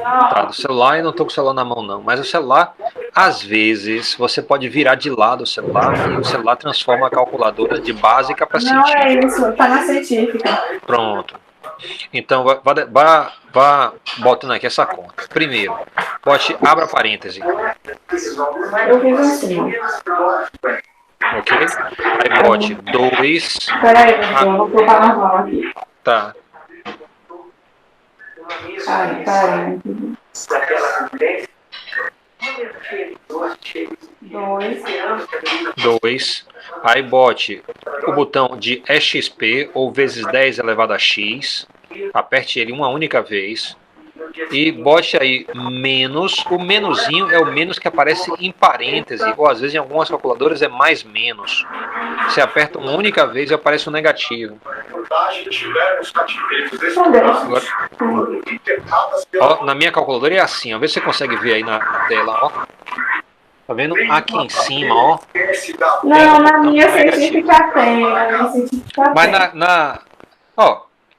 Speaker 1: Tá, do celular, e não tô com o celular na mão não, mas o celular, às vezes, você pode virar de lado o celular e o celular transforma a calculadora de básica para científica.
Speaker 3: Não é isso, tá na científica.
Speaker 1: Pronto. Então, vá botando aqui essa conta. Primeiro, abra parêntese.
Speaker 3: Eu fiz assim.
Speaker 1: Ok? Aí bote 2.
Speaker 3: Peraí, eu vou colocar na mão aqui.
Speaker 1: Tá.
Speaker 3: Parêntese.
Speaker 1: 2. Aí bote o botão de EXP ou vezes 10 elevado a x. Aperte ele uma única vez. E bote aí menos. O menuzinho é o menos que aparece em parêntese. Ou às vezes em algumas calculadoras é mais menos. Você aperta uma única vez e aparece um negativo. Agora, ó, na minha calculadora é assim. Ó, vê se você consegue ver aí na tela. Ó. Tá vendo? Aqui em cima, ó.
Speaker 3: Não, na minha científica tem.
Speaker 1: Mas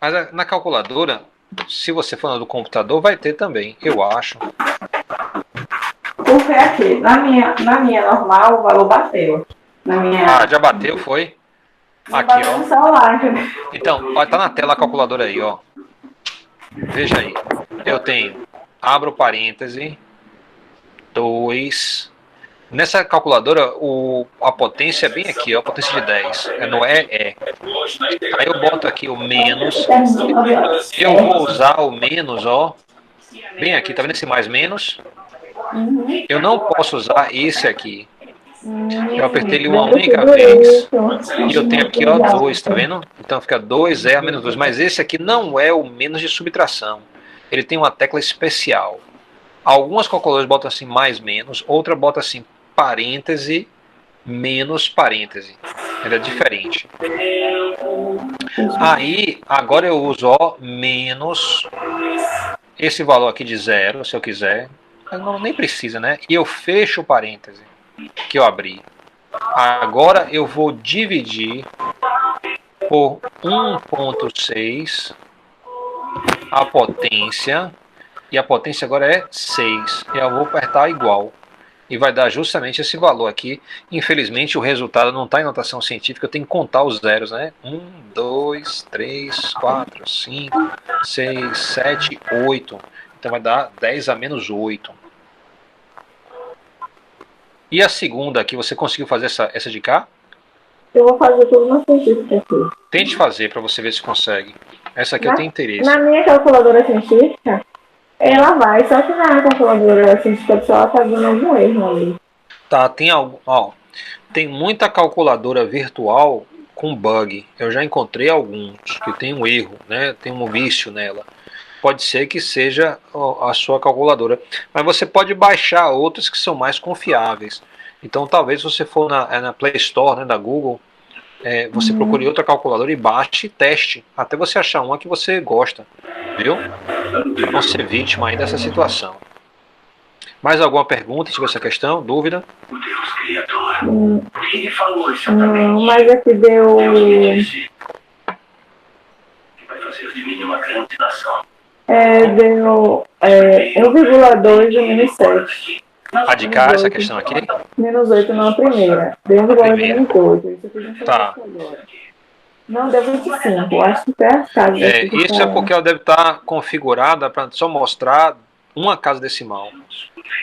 Speaker 1: mas na calculadora, se você for na do computador, vai ter também, eu acho.
Speaker 3: Porque aqui, na minha normal, o valor bateu.
Speaker 1: Ah, já bateu, foi? Aqui, ó.
Speaker 3: No celular, entendeu?
Speaker 1: Então, ó, tá na tela a calculadora aí, ó. Veja aí. Eu tenho, abro parêntese, 2. Nessa calculadora, a potência é bem aqui, ó, a potência de 10. É no E. Aí eu boto aqui o menos. Eu vou usar o menos, ó. Bem aqui, tá vendo esse mais menos? Eu não posso usar esse aqui. Eu apertei ele uma única vez. E eu tenho aqui, ó, 2, tá vendo? Então fica 2E a menos 2. Mas esse aqui não é o menos de subtração. Ele tem uma tecla especial. Algumas calculadoras botam assim mais menos, outra bota assim parêntese menos parêntese. Ele é diferente. Aí, agora eu uso ó, menos esse valor aqui de 0, se eu quiser. Não, nem precisa, né? E eu fecho o parêntese que eu abri. Agora eu vou dividir por 1,6 a potência. E a potência agora é 6. E eu vou apertar igual. E vai dar justamente esse valor aqui. Infelizmente o resultado não está em notação científica. Eu tenho que contar os zeros, né? 1, 2, 3, 4, 5, 6, 7, 8. Então vai dar 10 a menos 8. E a segunda aqui, você conseguiu fazer essa de cá?
Speaker 3: Eu vou fazer tudo na científica aqui.
Speaker 1: Tente fazer para você ver se consegue. Essa aqui eu tenho interesse.
Speaker 3: Na minha calculadora científica, ela vai, só que na calculadora científica do celular tá dando algum erro ali.
Speaker 1: Tá, tem muita calculadora virtual com bug. Eu já encontrei alguns que tem um erro, né? Tem um vício nela. Pode ser que seja a sua calculadora, mas você pode baixar outras que são mais confiáveis. Então talvez você for na Play Store, né, da Google, você procure outra calculadora e baixe e teste, até você achar uma que você gosta, viu? Não ser vítima aí dessa situação. Mais alguma pergunta sobre essa questão? Dúvida?
Speaker 3: Mas aqui deu... deu 1,2 e menos 7.
Speaker 1: A de cá, essa questão aqui?
Speaker 3: Menos 8 na primeira. Deu 1,2 e menos 8.
Speaker 1: Tá.
Speaker 3: Não, deu 25. Acho que até as casas.
Speaker 1: Isso é porque ela deve estar configurada para só mostrar uma casa decimal.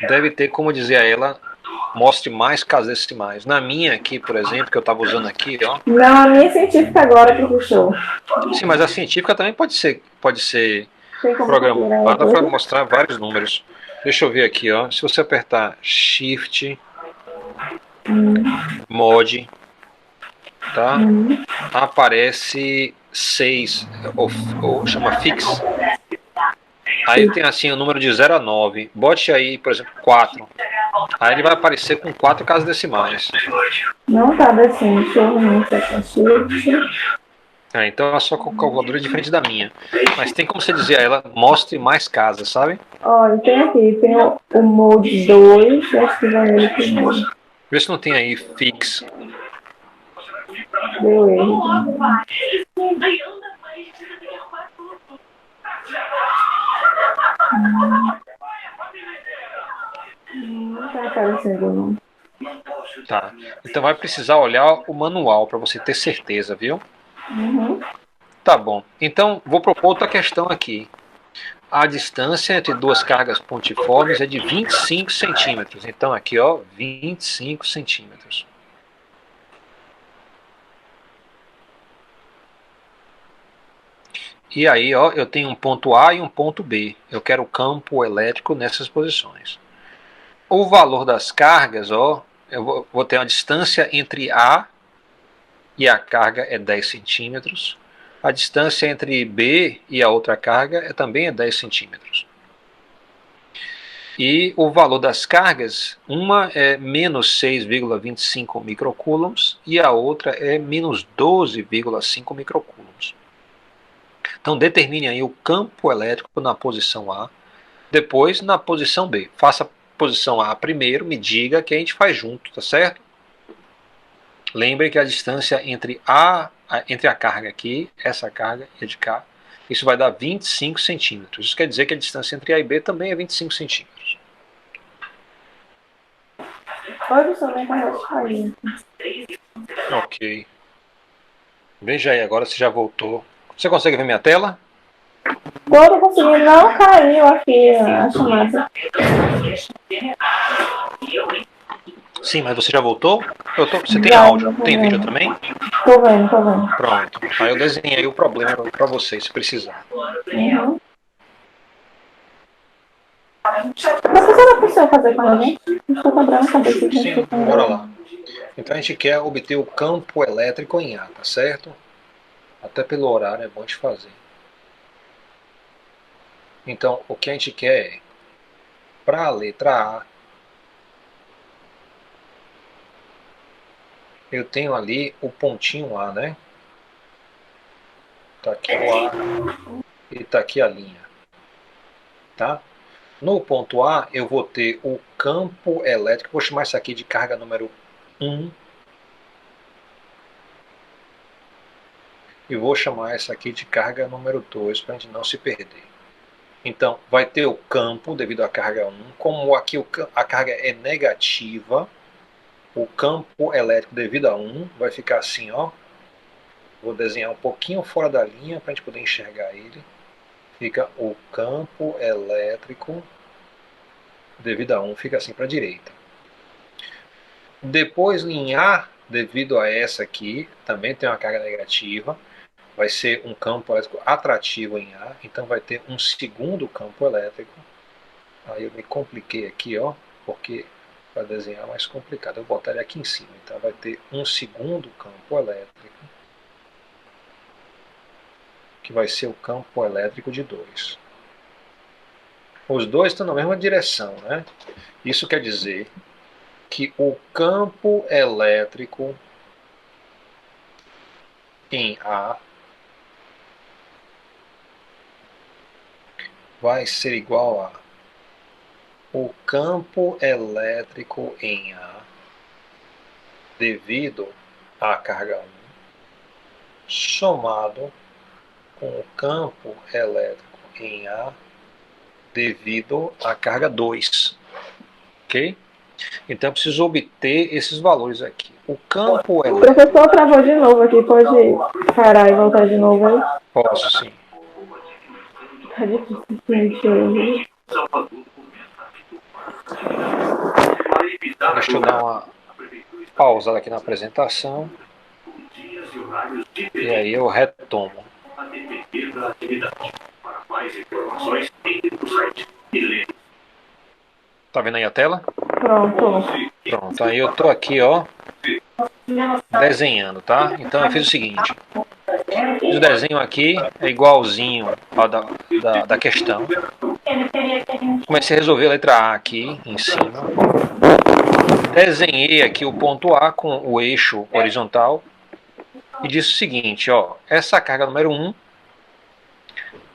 Speaker 1: Deve ter, como dizia ela, mostre mais casas decimais. Na minha aqui, por exemplo, que eu estava usando aqui, ó.
Speaker 3: Não, a minha é científica agora, professor.
Speaker 1: Sim, mas a científica também pode ser programada para mostrar vários números. Deixa eu ver aqui, ó. Se você apertar Shift, Mod, tá? Aparece 6, ou chama fix. Aí tem assim o número de 0 a 9. Bote aí, por exemplo, 4. Aí ele vai aparecer com 4 casas decimais.
Speaker 3: Não tá descendo, deixa eu ver.
Speaker 1: Então a sua calculadora é diferente da minha. Mas tem como você dizer a ela, mostre mais casas, sabe?
Speaker 3: Olha, tem aqui, tem o Mode 2, acho que vai ele primeiro.
Speaker 1: Vê se não tem aí fix.
Speaker 3: Deu erro. Não tá aparecendo, não.
Speaker 1: Tá. Então vai precisar olhar o manual para você ter certeza, viu? Tá bom. Então vou propor outra questão aqui. A distância entre duas cargas pontiformes é de 25 centímetros. Então aqui, ó, 25 centímetros. E aí, ó, eu tenho um ponto A e um ponto B. Eu quero o campo elétrico nessas posições. O valor das cargas, ó, eu vou ter uma distância entre A e a carga é 10 centímetros. A distância entre B e a outra carga também é 10 centímetros. E o valor das cargas, uma é menos 6,25 microcoulombs e a outra é menos 12,5 microcoulombs. Então determine aí o campo elétrico na posição A, depois na posição B. Faça a posição A primeiro, me diga que a gente faz junto, tá certo? Lembre que a distância entre a carga aqui, essa carga e a de cá, isso vai dar 25 centímetros. Isso quer dizer que a distância entre A e B também é 25 centímetros.
Speaker 3: Olha só, minha internet caiu.
Speaker 1: Ok. Veja aí agora se já voltou. Você consegue ver minha tela?
Speaker 3: Tô conseguindo, não caiu aqui a chamada.
Speaker 1: Sim, mas você já voltou? Você tem
Speaker 3: Já,
Speaker 1: áudio,
Speaker 3: tô
Speaker 1: tem
Speaker 3: vendo.
Speaker 1: vídeo também?
Speaker 3: Tô vendo.
Speaker 1: Pronto. Aí eu desenhei o problema para vocês, se precisar.
Speaker 3: Mas você não precisa fazer com a gente? Não estou cobrando cabeça.
Speaker 1: Sim, bora lá. Então a gente quer obter o campo elétrico em A, tá certo? Até pelo horário é bom de fazer. Então o que a gente quer é, para a letra A, eu tenho ali o pontinho A, né? Tá aqui o A e tá aqui a linha. Tá? No ponto A, eu vou ter o campo elétrico, vou chamar isso aqui de carga número 1. E vou chamar essa aqui de carga número 2, para a gente não se perder. Então, vai ter o campo devido à carga 1. Como aqui a carga é negativa, o campo elétrico devido a 1 vai ficar assim, ó. Vou desenhar um pouquinho fora da linha para a gente poder enxergar ele. Fica o campo elétrico devido a 1, fica assim para a direita. Depois, em A, devido a essa aqui, também tem uma carga negativa. Vai ser um campo elétrico atrativo em A, então vai ter um segundo campo elétrico. Aí eu me compliquei aqui, ó, porque para desenhar é mais complicado. Eu vou botar ele aqui em cima, então vai ter um segundo campo elétrico, que vai ser o campo elétrico de 2. Os dois estão na mesma direção, né? Isso quer dizer que o campo elétrico em A vai ser igual a o campo elétrico em A devido à carga 1 somado com o campo elétrico em A devido à carga 2. Ok? Então eu preciso obter esses valores aqui. O campo elétrico...
Speaker 3: O professor travou de novo aqui, pode parar e voltar de novo aí?
Speaker 1: Posso, sim.
Speaker 3: Tá difícil sentir hoje.
Speaker 1: Deixa eu dar uma pausada aqui na apresentação. E aí eu retomo. Tá vendo aí a tela?
Speaker 3: Pronto.
Speaker 1: Pronto, aí eu tô aqui, ó, desenhando, tá? Então eu fiz o seguinte. O desenho aqui é igualzinho ao da questão. Comecei a resolver a letra A aqui em cima. Desenhei aqui o ponto A com o eixo horizontal. E disse o seguinte, ó. Essa carga número 1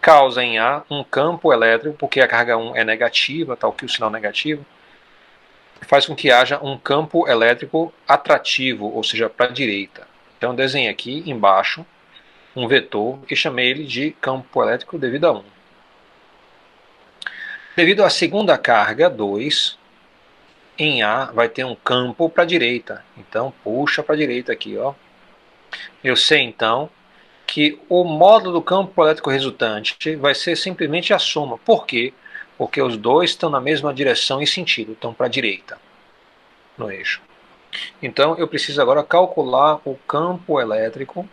Speaker 1: causa em A um campo elétrico, porque a carga 1 é negativa, tal que o sinal negativo, faz com que haja um campo elétrico atrativo, ou seja, para a direita. Então desenhei aqui embaixo um vetor e chamei ele de campo elétrico devido a 1. Devido à segunda carga, 2, em A vai ter um campo para a direita. Então puxa para a direita aqui, ó. Eu sei então que o módulo do campo elétrico resultante vai ser simplesmente a soma. Por quê? Porque os dois estão na mesma direção e sentido, estão para a direita no eixo. Então eu preciso agora calcular o campo elétrico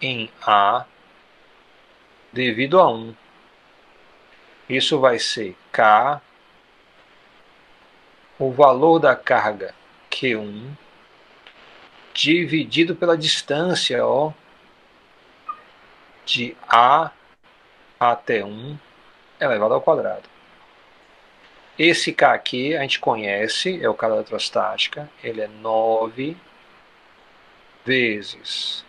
Speaker 1: em A devido a 1. Isso vai ser K, o valor da carga Q1, dividido pela distância, ó, de A até 1 elevado ao quadrado. Esse K aqui a gente conhece, é o K da eletrostática, ele é 9 vezes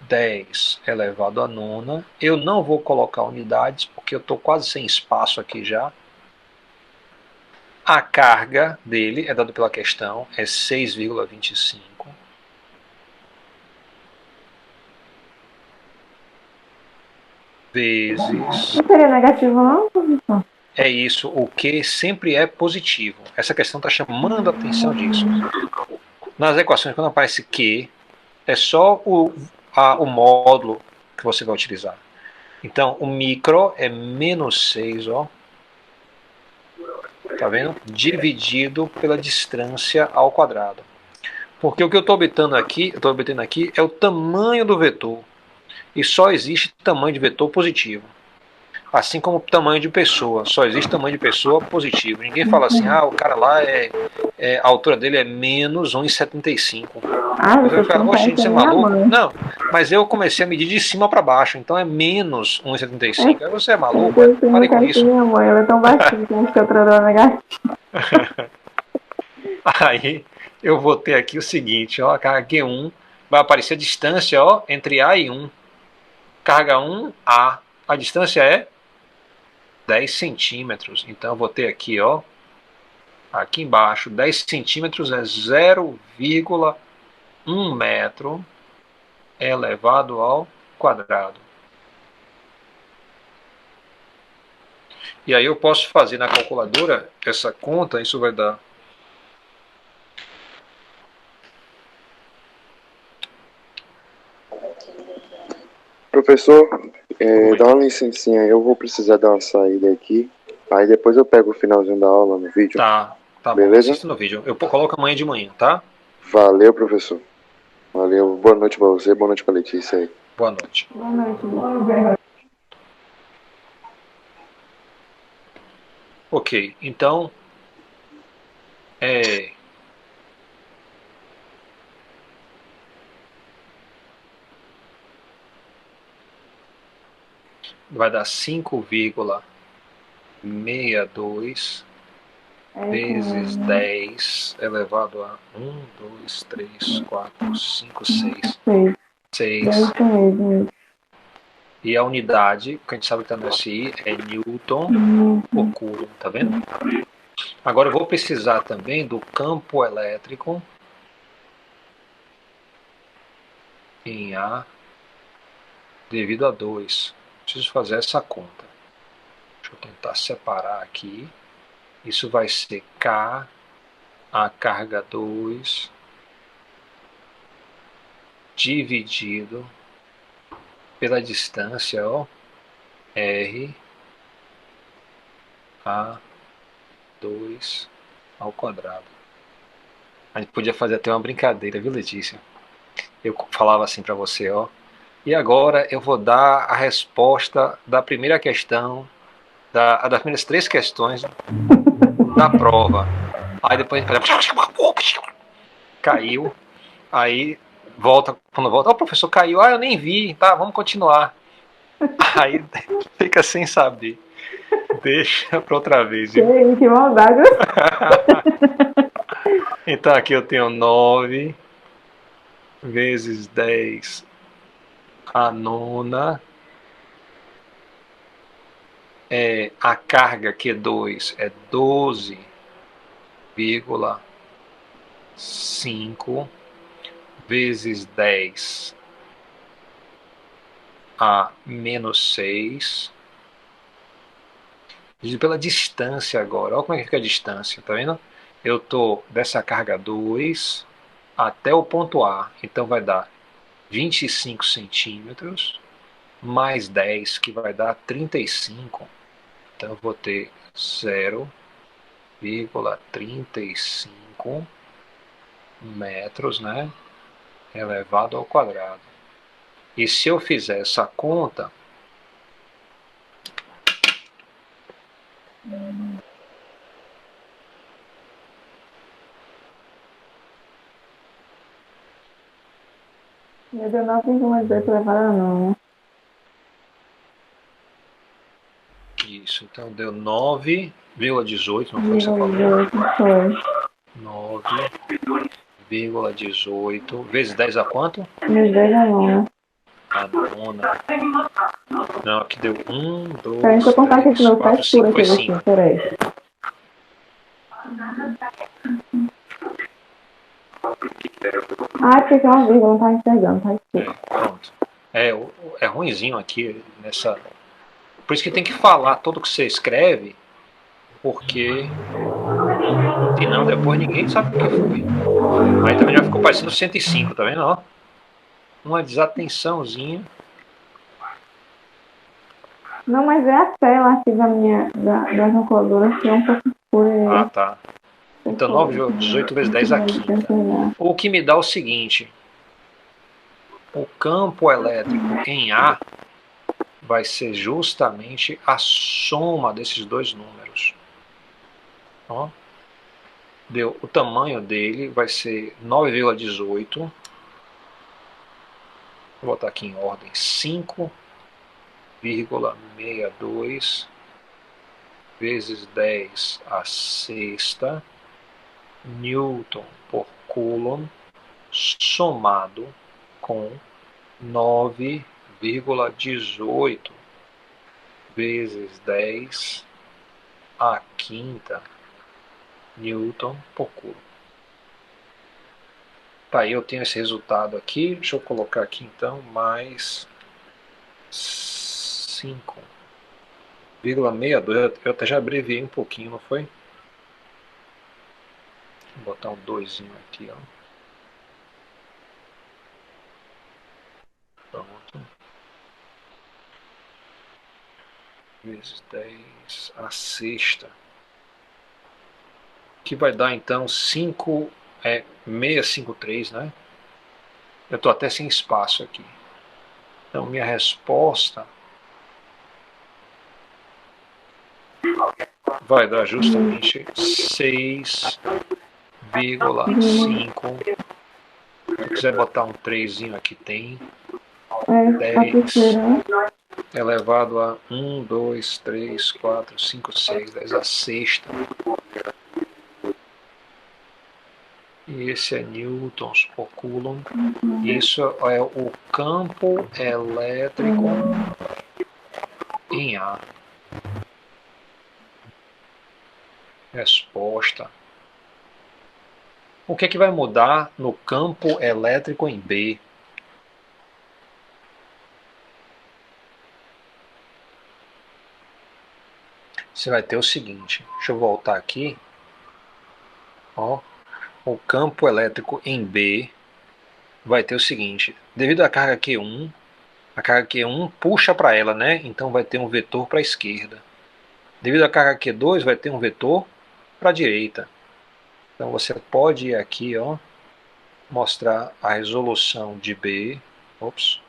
Speaker 1: 10 elevado a nona. Eu não vou colocar unidades, porque eu estou quase sem espaço aqui já. A carga dele, é dado pela questão, é 6,25. Vezes...
Speaker 3: Não seria negativo, não, professor?
Speaker 1: É isso, o que sempre é positivo. Essa questão está chamando a atenção disso. Nas equações, quando aparece que, é só o módulo que você vai utilizar. Então, o micro é menos 6, ó. Tá vendo? Dividido pela distância ao quadrado. Porque o que eu estou obtendo aqui é o tamanho do vetor. E só existe tamanho de vetor positivo. Assim como o tamanho de pessoa. Só existe tamanho de pessoa positivo. Ninguém fala assim, o cara lá a altura dele é menos 1,75. Você vai falar, oxe, você é maluco? Não, mas eu comecei a medir de cima para baixo, então é menos 1,75. Aí você é maluco? Parei com isso.
Speaker 3: Minha mãe, ela é tão baixinha que a gente quer outra negativa.
Speaker 1: Aí eu vou ter aqui o seguinte, ó, a carga Q1 vai aparecer a distância, ó, entre A e 1. Carga 1, A. A distância é 10 centímetros. Então eu vou ter aqui, ó, aqui embaixo, 10 centímetros é 0,1 metro elevado ao quadrado. E aí eu posso fazer na calculadora essa conta, isso vai dar...
Speaker 2: Professor, dá uma licencinha, eu vou precisar dar uma saída aqui. Aí depois eu pego o finalzinho da aula no vídeo.
Speaker 1: Tá
Speaker 2: beleza?
Speaker 1: Bom, assista no vídeo. Eu coloco amanhã de manhã, tá?
Speaker 2: Valeu, professor. Valeu, boa noite pra você, boa noite pra Letícia aí.
Speaker 1: Boa noite.
Speaker 3: Boa noite.
Speaker 1: Ok, então... vai dar 5,62 vezes 10 elevado a 1, 2, 3, 4, 5, 6. 6. E a unidade, que a gente sabe que está no SI, é Newton por Coulomb, tá vendo? Agora eu vou precisar também do campo elétrico em A devido a 2. Preciso fazer essa conta. Deixa eu tentar separar aqui. Isso vai ser K, a carga 2, dividido pela distância, ó, R, A, 2 ao quadrado. A gente podia fazer até uma brincadeira, viu, Letícia? Eu falava assim para você, ó. E agora eu vou dar a resposta da primeira questão, das primeiras 3 questões da prova. Aí depois a gente faz... caiu, aí volta, quando volta, ó, professor, caiu, eu nem vi, tá, vamos continuar. Aí fica sem saber. Deixa para outra vez, viu?
Speaker 3: Que maldade.
Speaker 1: Então aqui eu tenho 9 vezes 10 a nona. A carga Q2 é 12,5 vezes 10 a menos 6. Dividido pela distância agora. Olha como é que fica a distância, tá vendo? Eu tô dessa carga 2 até o ponto A. Então vai dar 25 centímetros mais 10, que vai dar 35. Então eu vou ter 0,35 metros, né, elevado ao quadrado. E se eu fizer essa conta,
Speaker 3: Meu Deus, 9,18 elevado a 9.
Speaker 1: isso, então deu 9,18, não foi o que você falou? 9,18 vezes 10 a quanto?
Speaker 3: Meus 10 a 9.
Speaker 1: A nona. Não, aqui deu 1,
Speaker 3: Peraí,
Speaker 1: 2,
Speaker 3: deixa eu contar aqui
Speaker 1: 3,
Speaker 3: de novo,
Speaker 1: 4,
Speaker 3: faz por
Speaker 1: 5.
Speaker 3: aqui,
Speaker 1: Foi
Speaker 3: você,
Speaker 1: 5.
Speaker 3: peraí. Porque tem uma vírgula, não tá enxergando, tá escrito.
Speaker 1: Pronto. É ruinzinho aqui nessa. Por isso que tem que falar tudo que você escreve, porque senão depois ninguém sabe o que foi. Aí também já ficou parecendo 105, tá vendo? Ó, uma desatençãozinha.
Speaker 3: Não, mas é a tela aqui da calculadora que é um pouco escura.
Speaker 1: Ah, tá. Então 9,18 vezes 10 a quinta. O que me dá o seguinte: o campo elétrico em A vai ser justamente a soma desses dois números. Ó, deu, o tamanho dele vai ser 9,18. Vou botar aqui em ordem: 5,62 vezes 10 a sexta Newton por Coulomb, somado com 9,18 vezes 10 a quinta Newton por Coulomb. Tá, aí eu tenho esse resultado aqui. Deixa eu colocar aqui então, mais 5,62. Eu até já abreviei um pouquinho, não foi? Vou botar um 2 aqui, ó. Pronto. Vezes 10 a sexta. Que vai dar então 653, né? Eu estou até sem espaço aqui. Então minha resposta vai dar justamente 6,5. Se eu quiser botar um 3 aqui, tem 10 elevado a 1, 2, 3, 4, 5, 6, 10 a sexta. E esse é newtons por Coulomb. Isso é o campo elétrico em A. Resposta. O que é que vai mudar no campo elétrico em B? Você vai ter o seguinte, deixa eu voltar aqui. Ó, o campo elétrico em B vai ter o seguinte, devido à carga Q1, a carga Q1 puxa para ela, né? Então vai ter um vetor para a esquerda. Devido à carga Q2, vai ter um vetor para a direita. Então você pode ir aqui, ó, mostrar a resolução de B. Ops.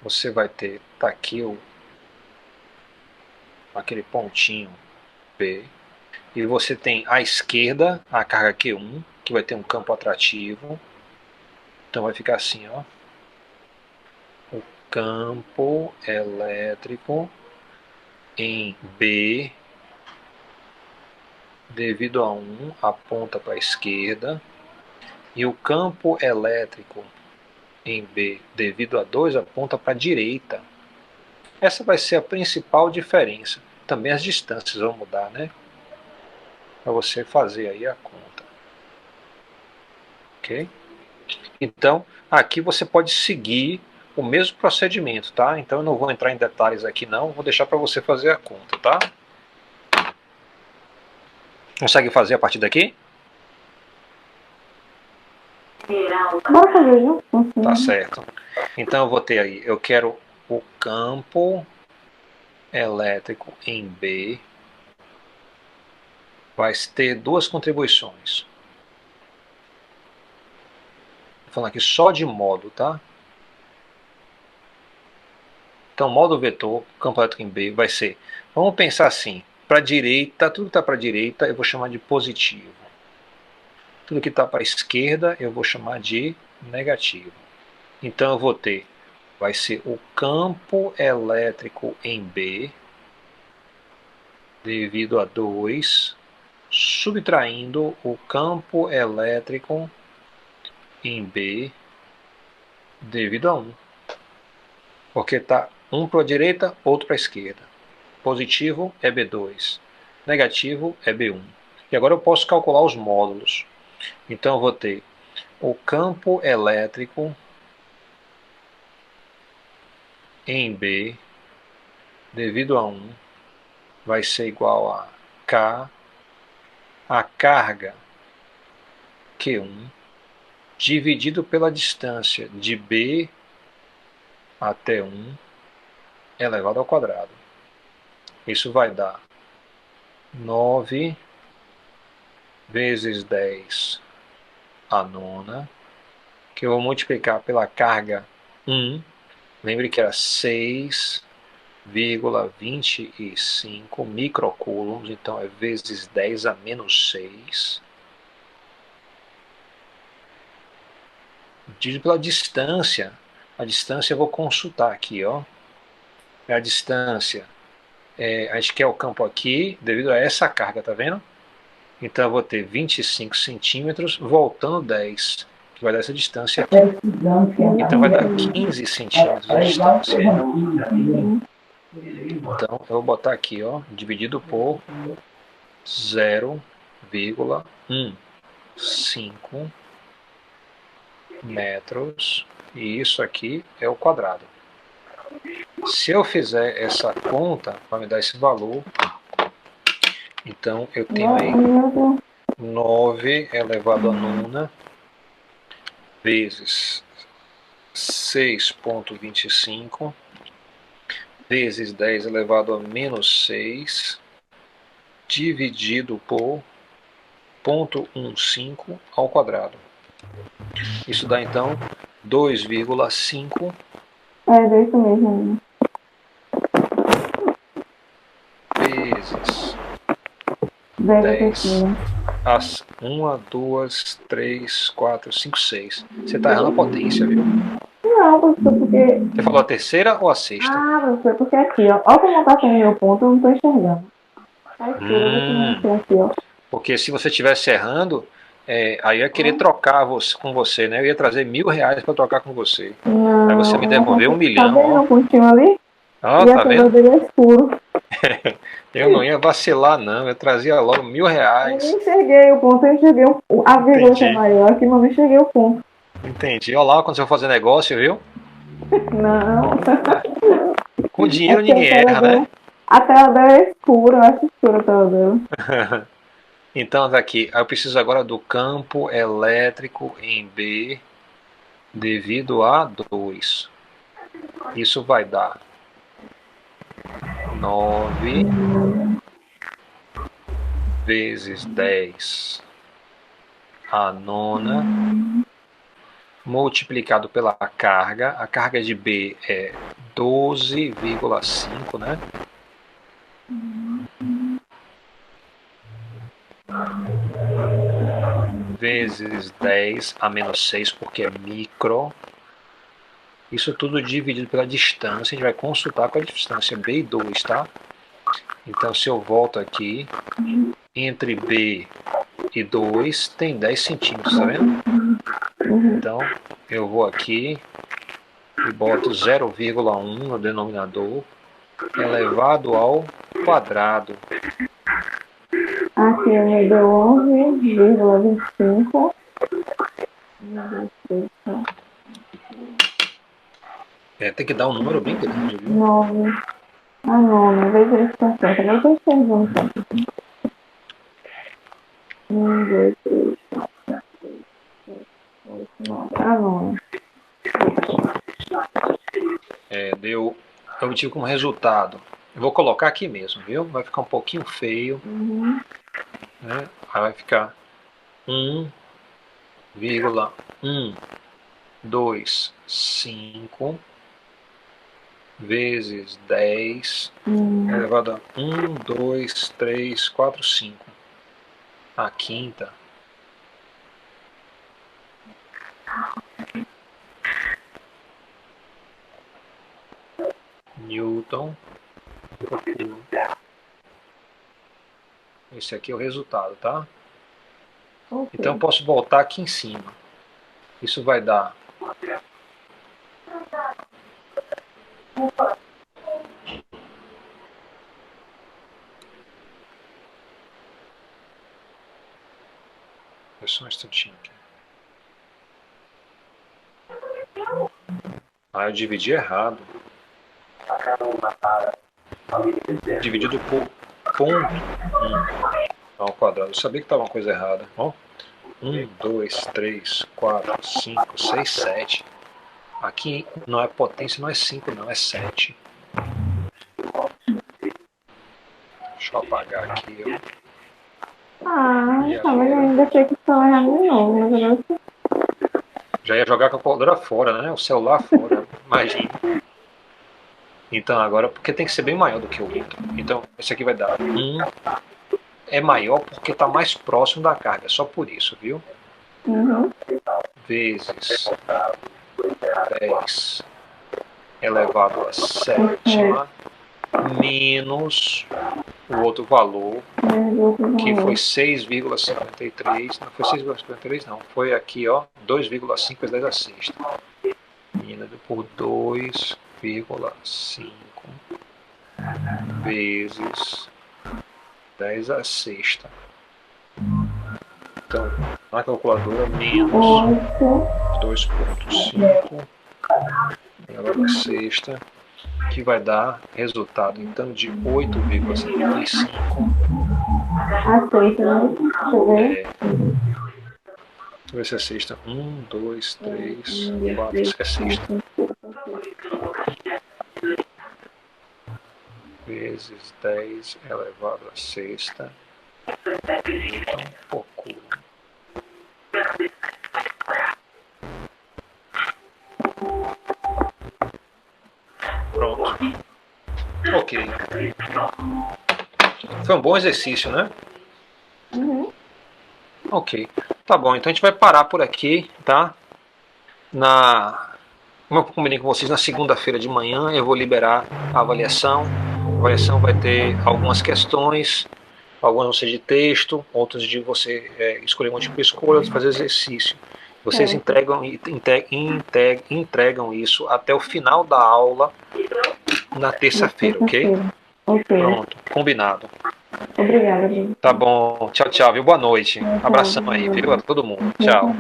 Speaker 1: Você vai ter, tá aqui aquele pontinho B, e você tem à esquerda a carga Q1, que vai ter um campo atrativo. Então vai ficar assim, ó. O campo elétrico em B, devido a 1, aponta para a esquerda, e o campo elétrico em B, devido a 2, aponta para a direita. Essa vai ser a principal diferença. Também as distâncias vão mudar, né? Para você fazer aí a conta. Ok? Então, aqui você pode seguir o mesmo procedimento, tá? Então eu não vou entrar em detalhes aqui não, vou deixar para você fazer a conta, tá? Consegue fazer a partir daqui? Tá certo. Então eu vou ter aí, eu quero o campo elétrico em B, vai ter duas contribuições. Estou falando aqui só de modo, tá? Então, modo vetor, campo elétrico em B, vai ser, vamos pensar assim, para a direita, tudo que está para a direita eu vou chamar de positivo. Tudo que está para a esquerda eu vou chamar de negativo. Então eu vou ter, vai ser o campo elétrico em B, devido a 2, subtraindo o campo elétrico em B, devido a 1. Porque está um para a direita, outro para a esquerda. Positivo é B2, negativo é B1. E agora eu posso calcular os módulos. Então eu vou ter o campo elétrico em B, devido a 1, vai ser igual a K, a carga Q1, dividido pela distância de B até 1 elevado ao quadrado. Isso vai dar 9 vezes 10 a nona, que eu vou multiplicar pela carga 1. Lembre que era 6,25 microcoulombs, então é vezes 10 a menos 6. Dividido pela distância. A distância eu vou consultar aqui, ó. A distância, a gente quer o campo aqui, devido a essa carga, tá vendo? Então eu vou ter 25 centímetros voltando 10, que vai dar essa distância aqui. Então vai dar 15 centímetros de distância. Então eu vou botar aqui, ó, dividido por 0,15 metros, e isso aqui é o quadrado. Se eu fizer essa conta, vai me dar esse valor. Então eu tenho aí 9 elevado a nona vezes 6,25 vezes 10 elevado a menos 6 dividido por 0,15 ao quadrado. Isso dá então 2,5.
Speaker 3: É isso mesmo.
Speaker 1: Vezes
Speaker 3: 10.
Speaker 1: As 1, 2, 3, 4, 5, 6. Você está errando a potência, viu?
Speaker 3: Não, professor, porque...
Speaker 1: Você falou a terceira ou a sexta?
Speaker 3: Ah, professor, porque aqui, ó. Olha como tá sendo meu ponto, eu não tô enxergando. Tá escuro, eu vou começar aqui, ó.
Speaker 1: Porque se você estivesse errando, aí eu ia querer trocar com você, né? Eu ia trazer R$1.000 para trocar com você.
Speaker 3: Não,
Speaker 1: aí você me devolveu 1 milhão.
Speaker 3: Tá vendo o pontinho ali?
Speaker 1: Ó,
Speaker 3: E
Speaker 1: tá
Speaker 3: a
Speaker 1: vendo?
Speaker 3: dele é escuro.
Speaker 1: Eu não ia vacilar, não. Eu trazia logo R$1.000.
Speaker 3: Eu nem enxerguei o ponto, eu enxerguei a vírgula que é maior aqui, mas não enxerguei o ponto.
Speaker 1: Entendi. Olha lá quando você for fazer negócio, viu?
Speaker 3: Não.
Speaker 1: Com dinheiro ninguém erra, né?
Speaker 3: A tela dela é escura, eu acho escura a tela dela.
Speaker 1: Então, daqui, eu preciso agora do campo elétrico em B devido a 2. Isso vai dar 9 vezes 10 a nona, multiplicado pela carga. A carga de B é 12,5, né? vezes 10 a menos 6, porque é micro. Isso tudo dividido pela distância. A gente vai consultar com a distância B e 2, tá? Então, se eu volto aqui, entre B e 2 tem 10 centímetros, tá vendo? Então, eu vou aqui e boto 0,1 no denominador, elevado ao quadrado.
Speaker 3: Aqui me deu 11,25.
Speaker 1: Tem que dar um número bem grande, viu?
Speaker 3: 9. Ah, não, não vejo eles concentra. Eu tô escrevendo tanto. 1, 2, 3, 4, 5, 6, 7, 8, 9. Ah, não.
Speaker 1: Eu obtive como resultado. Eu vou colocar aqui mesmo, viu? Vai ficar um pouquinho feio. Né? Aí vai ficar 1,125 vezes 10 elevado a 1, 2, 3, 4, 5. A quinta. Newton. Esse aqui é o resultado, tá? Okay. Então eu posso voltar aqui em cima. Isso vai dar... Só um instantinho aqui. Eu dividi errado. Dividido por ponto 1 ao quadrado. Eu sabia que estava uma coisa errada. Ó. 1, 2, 3, 4, 5, 6, 7. Aqui não é potência, não é 5, não, é 7. Deixa eu apagar aqui.
Speaker 3: Mas eu ainda achei que estava errado de novo, mas agora
Speaker 1: já ia jogar a calculadora fora, né? O celular fora, imagina. Então agora, porque tem que ser bem maior do que o outro. Então esse aqui vai dar 1. É maior porque está mais próximo da carga, só por isso, viu? Vezes 10 elevado a 7 menos o outro valor, que foi 6,53. Não foi 6,53, não. Foi aqui, ó, 2,5 vezes 10 a sexta. Dividido por 2,5 vezes 10 a sexta. Então, na calculadora, menos 2,5 elevado a sexta, que vai dar resultado, então, de 8,75. Deixa eu ver se é sexta. 1, 2, 3, 4, isso é sexta. Vezes 10 elevado a sexta. Então, pouco. Pronto. Ok. Foi um bom exercício, né? Ok. Tá bom, então a gente vai parar por aqui, tá? Como eu combinei com vocês, na segunda-feira de manhã eu vou liberar a avaliação. A avaliação vai ter algumas questões, algumas vão ser de texto, outras de você escolher múltipla escolha, fazer exercício. Vocês entregam isso até o final da aula na terça-feira, ok? Pronto, combinado.
Speaker 3: Obrigada, gente.
Speaker 1: Tá bom, tchau, tchau, viu? Boa noite. Abração aí, viu? A todo mundo. Tchau.